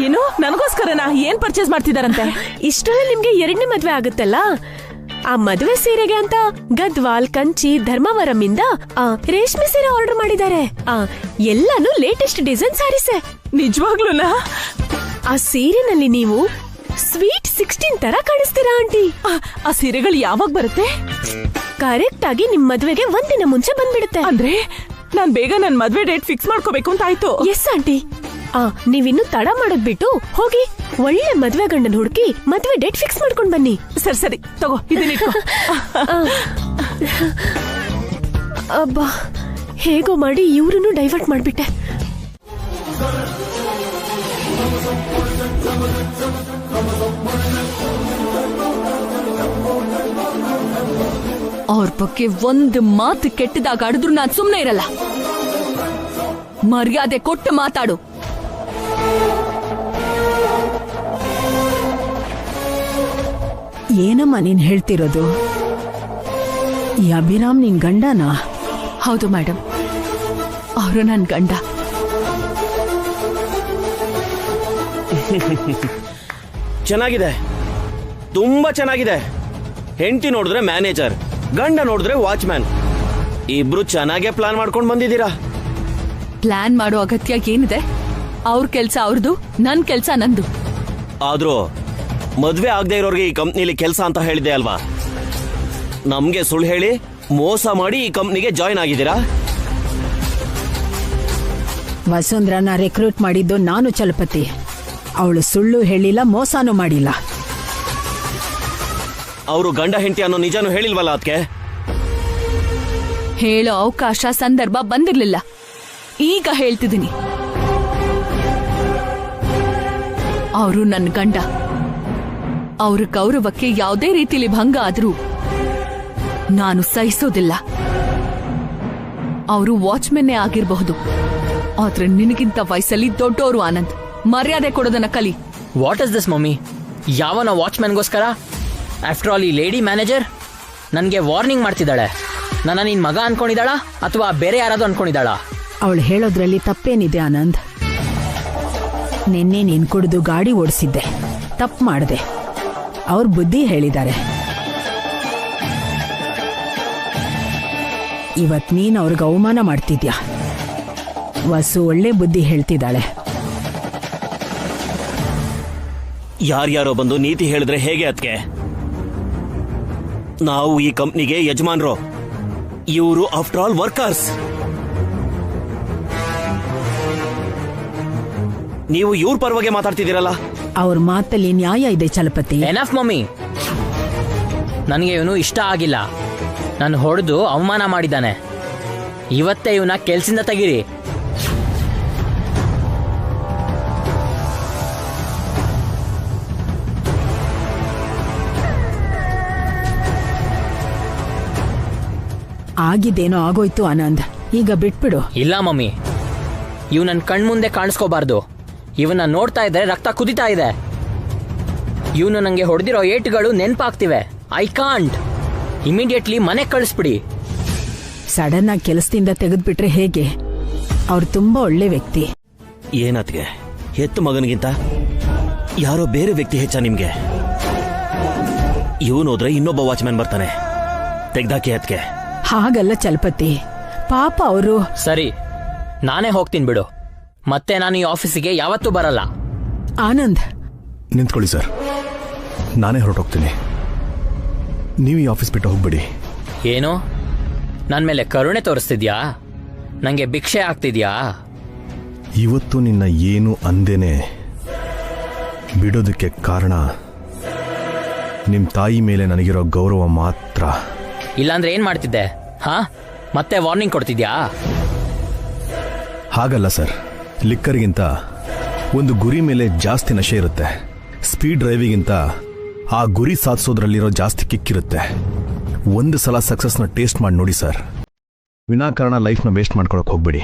ಏನು, ನನಗೋಸ್ಕರನಾ? ಏನ್ ಪರ್ಚೇಸ್ ಮಾಡ್ತಿದಾರಂತೆ? ಇಷ್ಟರಲ್ಲಿ ನಿಮ್ಗೆ 2ನೇ ಮದ್ವೆ ಆಗುತ್ತಲ್ಲ, ಆ ಮದುವೆ ಸೀರೆಗೆ ಅಂತ ಗದ್ವಾಲ್, ಕಂಚಿ, ಧರ್ಮವರಂ ಇಂದ ರೇಷ್ಮೆ ಸೀರೆ ಆರ್ಡರ್ ಮಾಡಿದ್ದಾರೆ. ಎಲ್ಲಾನು ಲೇಟೆಸ್ಟ್ ಡಿಸೈನ್ ಸಾರೀಸೆ. ನಿಜವಾಗ್ಲೂನಾ? ಆ ಸೀರೆನಲ್ಲಿ ನೀವು ಸ್ವೀಟ್ 16 ತರ ಕಾಣಿಸ್ತೀರಾ ಆಂಟಿ. ಆ ಸೀರೆಗಳು ಯಾವಾಗ ಬರುತ್ತೆ? ಕರೆಕ್ಟ್ ಆಗಿ ನಿಮ್ ಮದ್ವೆಗೆ ಒಂದಿನ ಮುಂಚೆ ಬಂದ್ಬಿಡುತ್ತೆ. ಅಂದ್ರೆ ನಾನ್ ಬೇಗ ನನ್ ಮದ್ವೆ ಡೇಟ್ ಫಿಕ್ಸ್ ಮಾಡ್ಕೋಬೇಕು ಅಂತ ಆಯ್ತು. Yes aunty. ನೀವಿನ್ನು ತಡ ಮಾಡೋದ್ ಬಿಟ್ಟು ಹೋಗಿ ಒಳ್ಳೆ ಮದ್ವೆ ಗಂಡನ್ ಹುಡುಕಿ ಮದ್ವೆ ಡೇಟ್ ಫಿಕ್ಸ್ ಮಾಡ್ಕೊಂಡ್ ಬನ್ನಿ. ಸರಿ ಸರಿ, ತಗೋ ಇದನ್ನ. ಅಬ್ಬಾ, ಹೇಗೋ ಮಾಡಿ ಇವ್ರನ್ನು ಡೈವರ್ಟ್ ಮಾಡ್ಬಿಟ್ಟೆ. ಅವ್ರ ಬಗ್ಗೆ ಒಂದು ಮಾತು ಕೆಟ್ಟದಾಗ ಆಡಿದ್ರು ನಾನ್ ಸುಮ್ನೆ ಇರಲ್ಲ. ಮರ್ಯಾದೆ ಕೊಟ್ಟು ಮಾತಾಡು. ಏನಮ್ಮ ನೀನ್ ಹೇಳ್ತಿರೋದು? ಈ ಅಭಿರಾಮ್ ನಿನ್ ಗಂಡನಾ? ಹೌದು ಮೇಡಮ್, ಅವರು ನನ್ ಗಂಡ. ಚೆನ್ನಾಗಿದೆ, ತುಂಬಾ ಚೆನ್ನಾಗಿದೆ. ಹೆಂಡತಿ ನೋಡಿದ್ರೆ ಮ್ಯಾನೇಜರ್, ಗಂಡ ನೋಡಿದ್ರೆ ವಾಚ್ಮ್ಯಾನ್. ಇಬ್ರು ಚೆನ್ನಾಗೇ ಪ್ಲಾನ್ ಮಾಡ್ಕೊಂಡು ಬಂದಿದ್ದೀರಾ. ಪ್ಲಾನ್ ಮಾಡೋ ಅಗತ್ಯ ಏನಿದೆ? ಅವ್ರ ಕೆಲ್ಸ ಅವ್ರದ್ದು, ನನ್ ಕೆಲ್ಸ ನಂದು. ಆದ್ರೂ ಮದ್ವೆ ಆಗದೆ ಇರೋರ್ಗೆ ಈ ಕಂಪ್ನಿಲಿ ಕೆಲಸ ಅಂತ ಹೇಳಿದೆ ಅಲ್ವಾ? ನಮ್ಗೆ ಸುಳ್ಳು ಹೇಳಿ ಮೋಸ ಮಾಡಿ ಈ ಕಂಪ್ನಿಗೆ ಜಾಯಿನ್ ಆಗಿದ್ದೀರಾ. ವಸುಂಧ್ರನ ರೆಕ್ರೂಟ್ ಮಾಡಿದ್ದು ನಾನು ಚಲಪತಿ. ಅವಳು ಸುಳ್ಳು ಹೇಳಿಲ್ಲ, ಮೋಸನೂ ಮಾಡಿಲ್ಲ. ಅವರು ಗಂಡ ಹೆಂಡತಿ ಅನ್ನೋ ನಿಜಾನು ಹೇಳಿಲ್ವಲ್ಲ ಅದಕ್ಕೆ? ಹೇಳೋ ಅವಕಾಶ ಸಂದರ್ಭ ಬಂದಿರ್ಲಿಲ್ಲ. ಈಗ ಹೇಳ್ತಿದ್ದೀನಿ, ಅವರು ನನ್ನ ಗಂಡ. ಅವ್ರ ಗೌರವಕ್ಕೆ ಯಾವುದೇ ರೀತಿಲಿ ಭಂಗ ಆದ್ರೂ ನಾನು ಸಹಿಸೋದಿಲ್ಲ. ಅವರು ವಾಚ್ಮೆನ್ನೇ ಆಗಿರಬಹುದು, ಆದ್ರೆ ನಿನಗಿಂತ ವಯಸ್ಸಲ್ಲಿ ದೊಡ್ಡೋರು ಆನಂದ್. ಮರ್ಯಾದೆ ಕೊಡೋದನ್ನ ಕಲಿ. What is this mummy? ಯಾವನ ವಾಚ್ಮ್ಯಾನ್ಗೋಸ್ಕರ? ಆಫ್ಟರ್ ಆಲ್ ಈ ಲೇಡಿ ಮ್ಯಾನೇಜರ್ ನನಗೆ ವಾರ್ನಿಂಗ್ ಮಾಡ್ತಿದ್ದಾಳೆ. ನನ್ನ ನಿನ್ ಮಗ ಅನ್ಕೊಂಡಿದ್ದಾಳ ಅಥವಾ ಬೇರೆ ಯಾರಾದ್ರೂ ಅನ್ಕೊಂಡಿದ್ದಾಳ? ಅವಳು ಹೇಳೋದ್ರಲ್ಲಿ ತಪ್ಪೇನಿದೆ ಆನಂದ್? ನಿನ್ನೆ ನೀನ್ ಕುಡಿದು ಗಾಡಿ ಓಡಿಸಿದ್ದೆ, ತಪ್ಪು ಮಾಡಿದೆ. ಅವ್ರ ಬುದ್ಧಿ ಹೇಳಿದ್ದಾರೆ. ಇವತ್ ನೀನ್ ಅವ್ರಿಗೆ ಅವಮಾನ ಮಾಡ್ತಿದ್ಯಾ. ವಸು ಒಳ್ಳೆ ಬುದ್ಧಿ ಹೇಳ್ತಿದ್ದಾಳೆ. ಯಾರ್ಯಾರೋ ಬಂದು ನೀತಿ ಹೇಳಿದ್ರೆ ಹೇಗೆ ಅದಕ್ಕೆ? ನಾವು ಈ ಕಂಪ್ನಿಗೆ ಯಜಮಾನ್ರು, ಇವರು ಆಫ್ಟರ್ ಆಲ್ ವರ್ಕರ್ಸ್. ನೀವು ಇವ್ರ ಪರವಾಗಿ ಮಾತಾಡ್ತಿದ್ದೀರಲ್ಲ. ಅವ್ರ ಮಾತಲ್ಲಿ ನ್ಯಾಯ ಇದೆ ಚಲಪತಿ. ಎನಫ್ ಮಮ್ಮಿ, ನನಗೆ ಇವನು ಇಷ್ಟ ಆಗಿಲ್ಲ. ನಾನು ಹೊಡೆದು ಅವಮಾನ ಮಾಡಿದ್ದಾನೆ. ಇವತ್ತೇ ಇವನ ಕೆಲ್ಸದಿಂದ ತೆಗೀರಿ. ಆಗಿದ್ದೇನೋ ಆಗೋಯ್ತು ಆನಂದ್, ಈಗ ಬಿಟ್ಬಿಡು. ಇಲ್ಲ ಮಮ್ಮಿ, ಇವ್ ನನ್ನ ಕಣ್ಮುಂದೆ ಕಾಣಿಸ್ಕೋಬಾರ್ದು. ಇವನ್ನ ನೋಡ್ತಾ ಇದ್ರೆ ರಕ್ತ ಕುದಿತಾ ಇದೆ. ಇವನು ನಂಗೆ ಹೊಡೆದಿರೋ ಏಟುಗಳು ನೆನ್ಪಾಗ್ತಿವೆ. I can't. ಇಮಿಡಿಯೇಟ್ಲಿ ಮನೆಗೆ ಕಳಿಸ್ಬಿಡಿ. ಸಡನ್ ಆಗಿ ಕೆಲಸದಿಂದ ತೆಗೆದ್ಬಿಟ್ರೆ ಹೇಗೆ? ಅವ್ರು ತುಂಬಾ ಒಳ್ಳೆ ವ್ಯಕ್ತಿ. ಏನತ್ಗೆ, ಹೆತ್ತು ಮಗನಿಗಿಂತ ಯಾರೋ ಬೇರೆ ವ್ಯಕ್ತಿ ಹೆಚ್ಚ ನಿಮ್ಗೆ? ಇವನು ಹೋದ್ರೆ ಇನ್ನೊಬ್ಬ ವಾಚ್ಮ್ಯಾನ್ ಬರ್ತಾನೆ, ತೆಗ್ದಾಕಿ ಅದಕ್ಕೆ. ಹಾಗಲ್ಲ ಚಲಪತಿ, ಪಾಪ ಅವರು. ಸರಿ, ನಾನೇ ಹೋಗ್ತೀನಿ ಬಿಡು. ಮತ್ತೆ ನಾನು ಈ ಆಫೀಸಿಗೆ ಯಾವತ್ತೂ ಬರಲ್ಲ. ಆನಂದ್, ನಿಂತ್ಕೊಳ್ಳಿ ಸರ್, ನಾನೇ ಹೊರಟೋಗ್ತೀನಿ. ನೀವು ಈ ಆಫೀಸ್ ಬಿಟ್ಟು ಹೋಗ್ಬಿಡಿ. ಏನು, ನನ್ನ ಮೇಲೆ ಕರುಣೆ ತೋರಿಸ್ತಿದ್ಯಾ? ನಂಗೆ ಭಿಕ್ಷೆ ಆಗ್ತಿದ್ಯಾ? ಇವತ್ತು ನಿನ್ನ ಏನು ಅಂದೇನೆ ಬಿಡೋದಕ್ಕೆ ಕಾರಣ ನಿಮ್ಮ ತಾಯಿ ಮೇಲೆ ನನಗಿರೋ ಗೌರವ ಮಾತ್ರ. ಇಲ್ಲಾಂದ್ರೆ ಏನ್ ಮಾಡ್ತಿದ್ದೆ? ಹಾ, ಮತ್ತೆ ವಾರ್ನಿಂಗ್ ಕೊಡ್ತಿದ್ಯಾ? ಹಾಗಲ್ಲ ಸರ್, ಲಿಕ್ಕರ್ಗಿಂತ ಒಂದು ಗುರಿ ಮೇಲೆ ಜಾಸ್ತಿ ನಶೆ ಇರುತ್ತೆ. ಸ್ಪೀಡ್ ಡ್ರೈವಿಗಿಂತ ಆ ಗುರಿ ಸಾಧಿಸೋದ್ರಲ್ಲಿರೋ ಜಾಸ್ತಿ ಕಿಕ್ಕಿರುತ್ತೆ. ಒಂದು ಸಲ ಸಕ್ಸಸ್ನ ಟೇಸ್ಟ್ ಮಾಡಿ ನೋಡಿ ಸರ್. ವಿನಾಕಾರಣ ಲೈಫ್ನ ವೇಸ್ಟ್ ಮಾಡ್ಕೊಳಕ್ಕೆ ಹೋಗ್ಬೇಡಿ.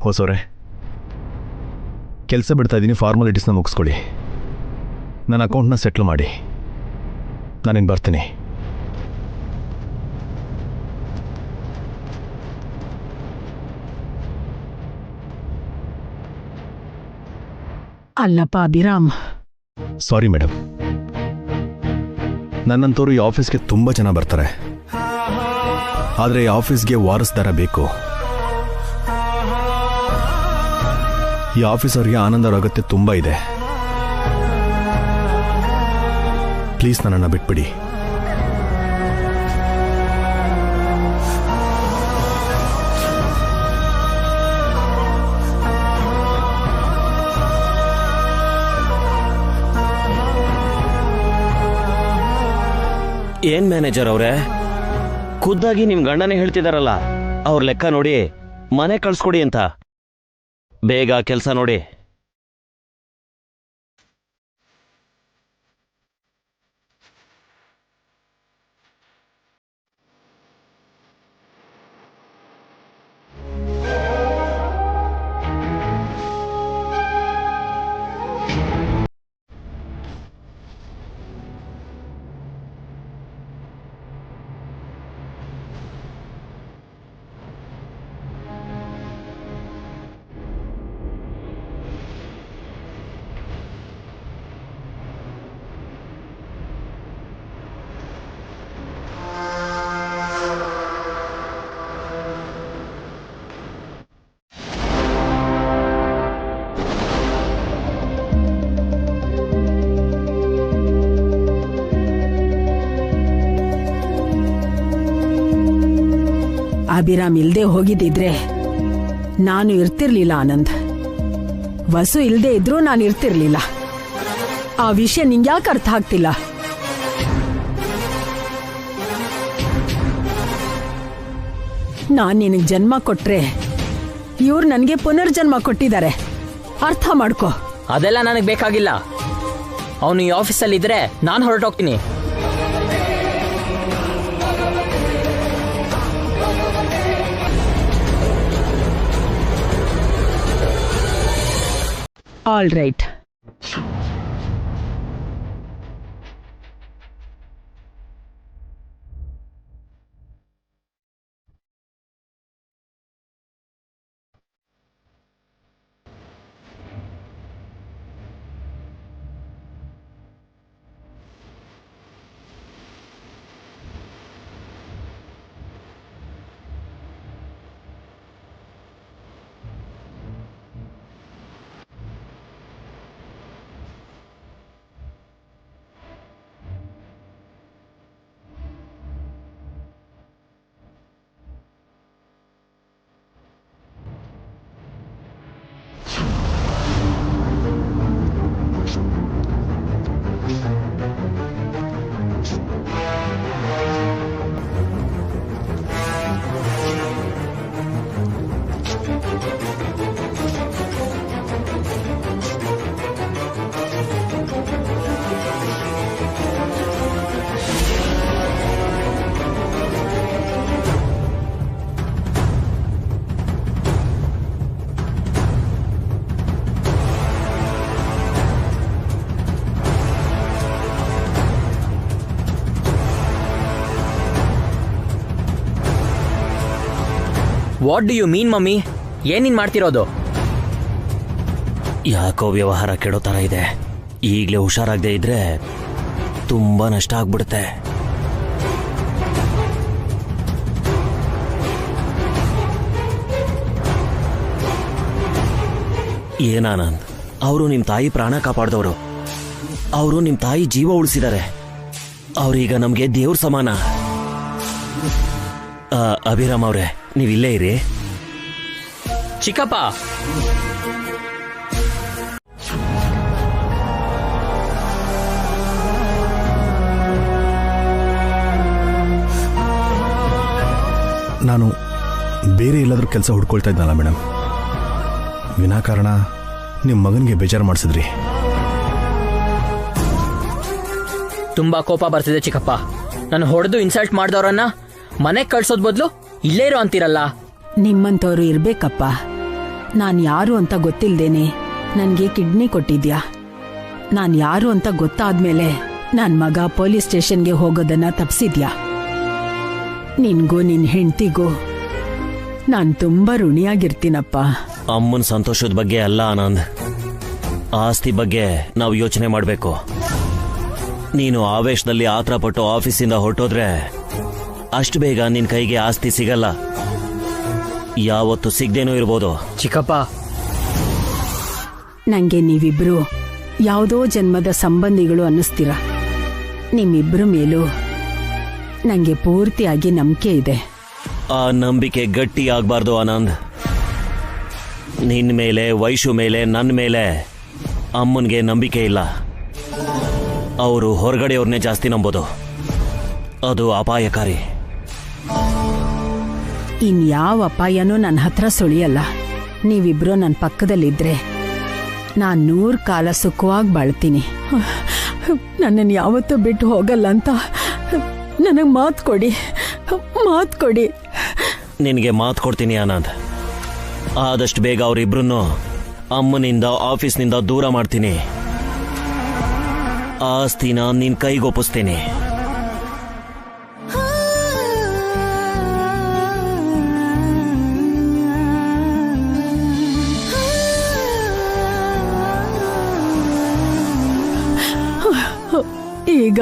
ಹೊಸೋರೆ, ಕೆಲಸ ಬಿಡ್ತಾ ಇದ್ದೀನಿ, ಫಾರ್ಮಾಲಿಟೀಸ್ನ ಮುಗಿಸ್ಕೊಳ್ಳಿ. ನನ್ನ ಅಕೌಂಟ್ನ ಸೆಟ್ಲ್ ಮಾಡಿ. ನಾನಿನ್ನು ಬರ್ತೀನಿ. ಅಲ್ಲಪ್ಪ ಅಭಿರಾಮ್. ಸಾರಿ ಮೇಡಮ್, ನನ್ನಂತವರು ಈ ಆಫೀಸ್ಗೆ ತುಂಬ ಜನ ಬರ್ತಾರೆ, ಆದರೆ ಈ ಆಫೀಸ್ಗೆ ವಾರಸ್ದಾರ ಬೇಕು. ಈ ಆಫೀಸ್ ಅವರಿಗೆ ಆನಂದ ಅವರ ಅಗತ್ಯ ತುಂಬ ಇದೆ. ಪ್ಲೀಸ್ ನನ್ನನ್ನು ಬಿಟ್ಬಿಡಿ. ಏನ್ ಮ್ಯಾನೇಜರ್ ಅವ್ರೆ, ಖುದ್ದಾಗಿ ನಿಮ್ ಗಂಡನೇ ಹೇಳ್ತಿದಾರಲ್ಲ, ಅವ್ರ ಲೆಕ್ಕ ನೋಡಿ ಮನೆ ಕಳ್ಸ್ಕೊಡಿ ಅಂತ. ಬೇಗ ಕೆಲಸ ನೋಡಿ. ಅಭಿರಾಮ್ ಇಲ್ದೆ ಹೋಗಿದ್ದಿದ್ರೆ ನಾನು ಇರ್ತಿರ್ಲಿಲ್ಲ ಆನಂದ್. ವಸು ಇಲ್ದೆ ಇದ್ರೂ ನಾನು ಇರ್ತಿರ್ಲಿಲ್ಲ. ಆ ವಿಷಯ ನಿಂಗ್ಯಾಕೆ ಅರ್ಥ ಆಗ್ತಿಲ್ಲ? ನಾನ್ ನಿನಗೆ ಜನ್ಮ ಕೊಟ್ರೆ ಇವ್ರು ನನಗೆ ಪುನರ್ಜನ್ಮ ಕೊಟ್ಟಿದ್ದಾರೆ, ಅರ್ಥ ಮಾಡ್ಕೋ. ಅದೆಲ್ಲ ನನಗೆ ಬೇಕಾಗಿಲ್ಲ. ಅವನು ಈ ಆಫೀಸಲ್ಲಿ ಇದ್ರೆ ನಾನು ಹೊರಟೋಗ್ತೀನಿ. All right. What do you mean mummy? ಏನಿನ್ ಮಾಡ್ತಿರೋದು? ಯಾಕೋ ವ್ಯವಹಾರ ಕೆಡೋ ತರ ಇದೆ. ಈಗಲೇ ಹುಷಾರಾಗದೆ ಇದ್ರೆ ತುಂಬಾ ನಷ್ಟ ಆಗ್ಬಿಡುತ್ತೆ. ಏನಾನಂದ್, ಅವರು ನಿಮ್ ತಾಯಿ ಪ್ರಾಣ ಕಾಪಾಡ್ದವರು. ಅವರು ನಿಮ್ ತಾಯಿ ಜೀವ ಉಳಿಸಿದ್ದಾರೆ. ಅವ್ರೀಗ ನಮ್ಗೆ ದೇವ್ರ ಸಮಾನ. ಅಭಿರಾಮ್ ಅವ್ರೆ, ನೀವಿಲ್ಲೇ ಇರಿ. ಚಿಕ್ಕಪ್ಪ, ನಾನು ಬೇರೆ ಎಲ್ಲಾದ್ರೂ ಕೆಲಸ ಹುಡ್ಕೊಳ್ತಾ ಇದ್ನಲ್ಲ ಮೇಡಮ್, ವಿನಾಕಾರಣ ನಿಮ್ಮ ಮಗನಿಗೆ ಬೇಜಾರು ಮಾಡಿಸಿದ್ರಿ. ತುಂಬಾ ಕೋಪ ಬರ್ತಿದೆ ಚಿಕ್ಕಪ್ಪ. ನಾನು ಹೊಡೆದು ಇನ್ಸಲ್ಟ್ ಮಾಡಿದವ್ರನ್ನ ಮನೆಗೆ ಕಳ್ಸೋದ್ ಬದಲು ಇಲ್ಲೇ ಇರೋ ಅಂತೀರಲ್ಲ. ನಿಮ್ಮಂತವ್ರು ಇರ್ಬೇಕಪ್ಪ. ನಾನ್ ಯಾರು ಅಂತ ಗೊತ್ತಿಲ್ದೇನೆ ನನ್ಗೆ ಕಿಡ್ನಿ ಕೊಟ್ಟಿದ್ಯಾ. ನಾನ್ ಯಾರು ಅಂತ ಗೊತ್ತಾದ್ಮೇಲೆ ನನ್ ಮಗ ಪೊಲೀಸ್ ಸ್ಟೇಷನ್ಗೆ ಹೋಗೋದನ್ನ ತಪ್ಸಿದ್ಯಾ. ನಿನ್ಗೂ ನಿನ್ ಹೆಂಡ್ತಿಗೂ ನಾನ್ ತುಂಬಾ ಋಣಿಯಾಗಿರ್ತೀನಪ್ಪ. ಅಮ್ಮನ ಸಂತೋಷದ ಬಗ್ಗೆ ಅಲ್ಲ ಆನಂದ್, ಆಸ್ತಿ ಬಗ್ಗೆ ನಾವು ಯೋಚನೆ ಮಾಡಬೇಕು. ನೀನು ಆವೇಶದಲ್ಲಿ ಆತರ ಪಟ್ಟು ಆಫೀಸಿಂದ ಹೊರಟೋದ್ರೆ ಅಷ್ಟು ಬೇಗ ನಿನ್ ಕೈಗೆ ಆಸ್ತಿ ಸಿಗಲ್ಲ. ಯಾವತ್ತು ಸಿಗದೇನೂ ಇರ್ಬೋದು. ಚಿಕ್ಕಪ್ಪ, ನಂಗೆ ನೀವಿಬ್ರು ಯಾವುದೋ ಜನ್ಮದ ಸಂಬಂಧಿಗಳು ಅನ್ನಿಸ್ತೀರ. ನಿಮ್ಮಿಬ್ರ ಮೇಲೂ ನಂಗೆ ಪೂರ್ತಿಯಾಗಿ ನಂಬಿಕೆ ಇದೆ. ಆ ನಂಬಿಕೆ ಗಟ್ಟಿ ಆಗ್ಬಾರ್ದು ಆನಂದ್. ನಿನ್ ಮೇಲೆ, ವೈಶು ಮೇಲೆ, ನನ್ನ ಮೇಲೆ ಅಮ್ಮನ್ಗೆ ನಂಬಿಕೆ ಇಲ್ಲ. ಅವರು ಹೊರಗಡೆಯವ್ರನ್ನೇ ಜಾಸ್ತಿ ನಂಬೋದು. ಅದು ಅಪಾಯಕಾರಿ. ಇನ್ಯಾವ ಅಪಾಯನೂ ನನ್ನ ಹತ್ರ ಸುಳಿಯಲ್ಲ. ನೀವಿಬ್ರು ನನ್ನ ಪಕ್ಕದಲ್ಲಿದ್ರೆ ನಾನು 100 ಕಾಲ ಸುಖವಾಗಿ ಬಾಳ್ತೀನಿ. ನನ್ನನ್ನು ಯಾವತ್ತೂ ಬಿಟ್ಟು ಹೋಗಲ್ಲ ಅಂತ ನನಗೆ ಮಾತು ಕೊಡಿ, ಮಾತು ಕೊಡಿ. ನಿನಗೆ ಮಾತು ಕೊಡ್ತೀನಿ ಆನಂದ್. ಆದಷ್ಟು ಬೇಗ ಅವರಿಬ್ರನ್ನು ಅಮ್ಮನಿಂದ, ಆಫೀಸ್ನಿಂದ ದೂರ ಮಾಡ್ತೀನಿ. ಆಸ್ತಿನ ನಿನ್ ಕೈಗೊಪ್ಪಿಸ್ತೀನಿ. ಈಗ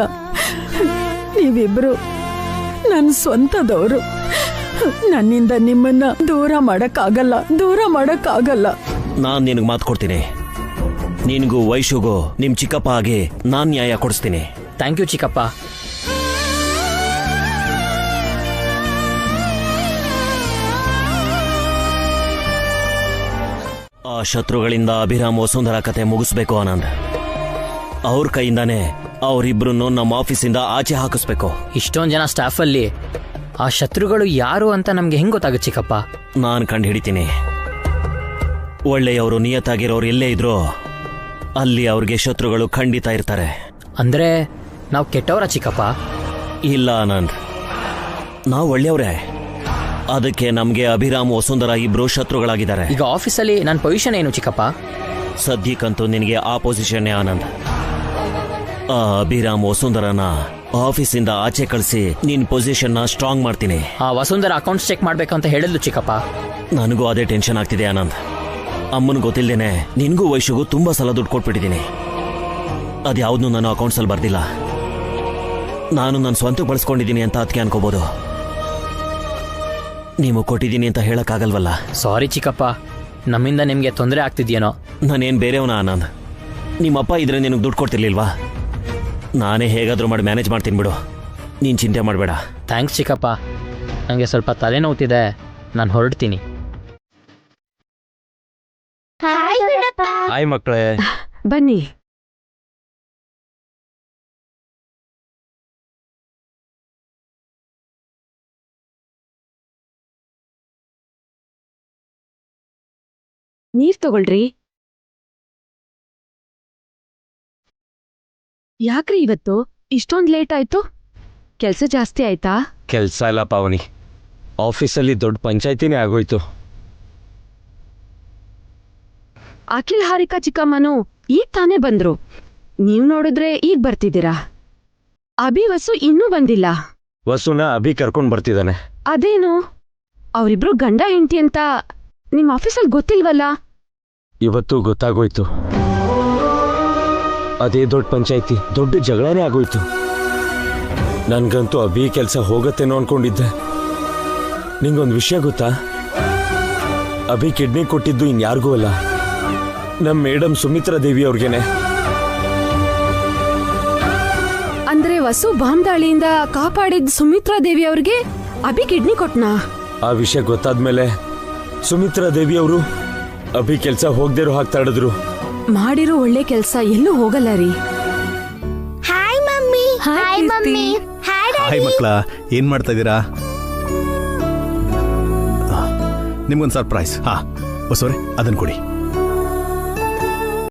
ನೀವಿಬ್ರು ನನ್ನ ಸ್ವಂತದವರು. ನನ್ನಿಂದ ನಿಮ್ಮನ್ನ ದೂರ ಮಾಡಕ್ಕಾಗಲ್ಲ, ದೂರ ಮಾಡಕ್ಕಾಗಲ್ಲ. ನಾನ್ ನಿನಗೆ ಮಾತು ಕೊಡ್ತೀನಿ. ನಿನಗೂ ವೈಶುಗೂ ನಿಮ್ ಚಿಕ್ಕಪ್ಪ ಆಗಿ ನಾನ್ ನ್ಯಾಯ ಕೊಡಿಸ್ತೀನಿ. ಥ್ಯಾಂಕ್ ಯು ಚಿಕ್ಕಪ್ಪ. ಆ ಶತ್ರುಗಳಿಂದ ಅಭಿರಾಮ್ ವಸುಂಧರಾ ಕತೆ ಮುಗಿಸ್ಬೇಕು ಆನಂದ್. ಅವ್ರ ಕೈಯಿಂದಾನೇ ಅವರಿಬ್ರನ್ನು ನಮ್ಮ ಆಫೀಸಿಂದ ಆಚೆ ಹಾಕಿಸ್ಬೇಕು. ಇಷ್ಟೊಂದು ಜನ ಸ್ಟಾಫಲ್ಲಿ ಆ ಶತ್ರುಗಳು ಯಾರು ಅಂತ ನಮ್ಗೆ ಹೆಂಗ್ ಗೊತ್ತಾಗುತ್ತೆ ಚಿಕ್ಕಪ್ಪ? ನಾನು ಕಂಡು ಹಿಡಿತೀನಿ. ಒಳ್ಳೆಯವರು, ನಿಯತ್ತಾಗಿರೋರು ಎಲ್ಲೇ ಇದ್ರು ಅಲ್ಲಿ ಅವ್ರಿಗೆ ಶತ್ರುಗಳು ಖಂಡಿತ ಇರ್ತಾರೆ. ಅಂದ್ರೆ ನಾವು ಕೆಟ್ಟವರ ಚಿಕ್ಕಪ್ಪ? ಇಲ್ಲ ಆನಂದ್, ನಾವು ಒಳ್ಳೆಯವ್ರೆ. ಅದಕ್ಕೆ ನಮ್ಗೆ ಅಭಿರಾಮ್, ವಸುಂಧರಾ ಇಬ್ರು ಶತ್ರುಗಳಾಗಿದ್ದಾರೆ. ಈಗ ಆಫೀಸಲ್ಲಿ ನನ್ನ ಪೊಸಿಷನ್ ಏನು ಚಿಕ್ಕಪ್ಪ? ಸದ್ಯಕ್ಕಂತೂ ನಿನಗೆ ಆ ಪೊಸಿಷನ್ನೇ ಆನಂದ್. ಆ ಅಭಿರಾಮ್, ವಸುಂಧರಾನ ಆಫೀಸಿಂದ ಆಚೆ ಕಳಿಸಿ ನಿನ್ ಪೊಸಿಷನ್ನ ಸ್ಟ್ರಾಂಗ್ ಮಾಡ್ತೀನಿ. ಆ ವಸುಂಧರಾ ಅಕೌಂಟ್ಸ್ ಚೆಕ್ ಮಾಡ್ಬೇಕಂತ ಹೇಳಿದ್ಲು ಚಿಕ್ಕಪ್ಪ. ನನಗೂ ಅದೇ ಟೆನ್ಷನ್ ಆಗ್ತಿದೆ ಆನಂದ್. ಅಮ್ಮನ್ ಗೊತ್ತಿಲ್ದೇನೆ ನಿನ್ಗೂ ವೈಶುಗೂ ತುಂಬಾ ಸಲ ದುಡ್ಡು ಕೊಟ್ಬಿಟ್ಟಿದ್ದೀನಿ. ಅದ್ಯಾವ್ದನ್ನೂ ನಾನು ಅಕೌಂಟ್ಸಲ್ಲಿ ಬರ್ದಿಲ್ಲ. ನಾನು ನನ್ನ ಸ್ವಂತ ಬಳಸ್ಕೊಂಡಿದ್ದೀನಿ ಅಂತ ಅದಕ್ಕೆ ಅನ್ಕೋಬಹುದು. ನೀವು ಕೊಟ್ಟಿದ್ದೀನಿ ಅಂತ ಹೇಳಕ್ಕಾಗಲ್ವಲ್ಲ. ಸಾರಿ ಚಿಕ್ಕಪ್ಪ, ನಮ್ಮಿಂದ ನಿಮ್ಗೆ ತೊಂದರೆ ಆಗ್ತಿದ್ಯೇನೋ. ನಾನೇನ್ ಬೇರೆಯವನ ಆನಂದ್. ನಿಮ್ಮಪ್ಪ ಇದ್ರೆ ನಿನಗೆ ದುಡ್ಡು ಕೊಡ್ತಿರ್ಲಿಲ್ವಾ? ನಾನೇ ಹೇಗಾದ್ರೂ ಮಾಡಿ ಮ್ಯಾನೇಜ್ ಮಾಡ್ತೀನಿ ಬಿಡು, ನೀನ್ ಚಿಂತೆ ಮಾಡಬೇಡ. ಥ್ಯಾಂಕ್ಸ್ ಚಿಕ್ಕಪ್ಪ. ನನಗೆ ಸ್ವಲ್ಪ ತಲೆನೋವ್ತಿದೆ, ನಾನು ಹೊರಡ್ತೀನಿ. ಹಾಯ್ ಮಕ್ಕಳೇ, ಬನ್ನಿ. ನೀರ್ ತಗೊಳ್ರಿ. ಯಾಕ್ರಿ ಇವತ್ತು ಇಷ್ಟೊಂದ್ ಲೇಟ್ ಆಯ್ತು? ಕೆಲ್ಸ ಜಾಸ್ತಿ ಆಯ್ತಾ? ಕೆಲ್ಸ ಇಲ್ಲ ಪಾವನಿ, ಆಫೀಸಲ್ಲಿ ದೊಡ್ಡ ಪಂಚಾಯ್ತಿನೇ ಆಗೋಯ್ತು. ಅಖಿಲ್, ಹಾರಿಕಾ ಚಿಕ್ಕಮ್ಮನು ಈಗ ತಾನೇ ಬಂದ್ರು. ನೀವ್ ನೋಡಿದ್ರೆ ಈಗ ಬರ್ತಿದ್ದೀರಾ. ಅಭಿ, ವಸು ಇನ್ನೂ ಬಂದಿಲ್ಲ. ವಸುನ ಅಭಿ ಕರ್ಕೊಂಡ್ ಬರ್ತಿದ್ದಾನೆ. ಅದೇನು ಅವರಿಬ್ರು ಗಂಡ ಹೆಂಡತಿ ಅಂತ ನಿಮ್ ಆಫೀಸಲ್ಲಿ ಗೊತ್ತಿಲ್ವಲ್ಲ? ಇವತ್ತು ಗೊತ್ತಾಗೋಯ್ತು. ಅದೇ ದೊಡ್ಡ ಪಂಚಾಯ್ತಿ, ದೊಡ್ಡ ಜಗಳನೇ ಆಗೋಯ್ತು. ನನ್ಗಂತೂ ಅಭಿ ಕೆಲಸ ಹೋಗತ್ತೇನೋ ಅನ್ಕೊಂಡಿದ್ದೆ. ನಿಂಗೊಂದು ವಿಷಯ ಗೊತ್ತಾ? ಅಭಿ ಕಿಡ್ನಿ ಕೊಟ್ಟಿದ್ದು ಇನ್ಯಾರಿಗೂ ಅಲ್ಲ, ನಮ್ ಮೇಡಮ್ ಸುಮಿತ್ರಾ ದೇವಿ ಅವ್ರಿಗೇನೆ. ಅಂದ್ರೆ ವಸು ಬಾಂಬ್ ದಾಳಿಯಿಂದ ಕಾಪಾಡಿದ್ ಸುಮಿತ್ರಾ ದೇವಿ ಅವ್ರಿಗೆ ಅಭಿ ಕಿಡ್ನಿ ಕೊಟ್ನಾ? ಆ ವಿಷಯ ಗೊತ್ತಾದ್ಮೇಲೆ ಸುಮಿತ್ರಾ ದೇವಿ ಅವರು ಅಭಿ ಕೆಲಸ ಹೋಗ್ದೇರೋ ಹಾಗೆ ತಡೆದ್ರು. ಮಾಡಿರೋ ಒಳ್ಳೆ ಕೆಲಸ ಎಲ್ಲೂ ಹೋಗಲ್ಲ ರೀ. Hi mummy. Hi mummy. Hi ಮಕ್ಕಳ, ಏನ್ ಮಾಡ್ತಾ ಇದ್ದೀರಾ? ನಿಮ್ಗೊಂದು ಸರ್ಪ್ರೈಸ್. ಹಾ ಹೊಸವ್ರೆ, ಅದನ್ನ ಕೊಡಿ.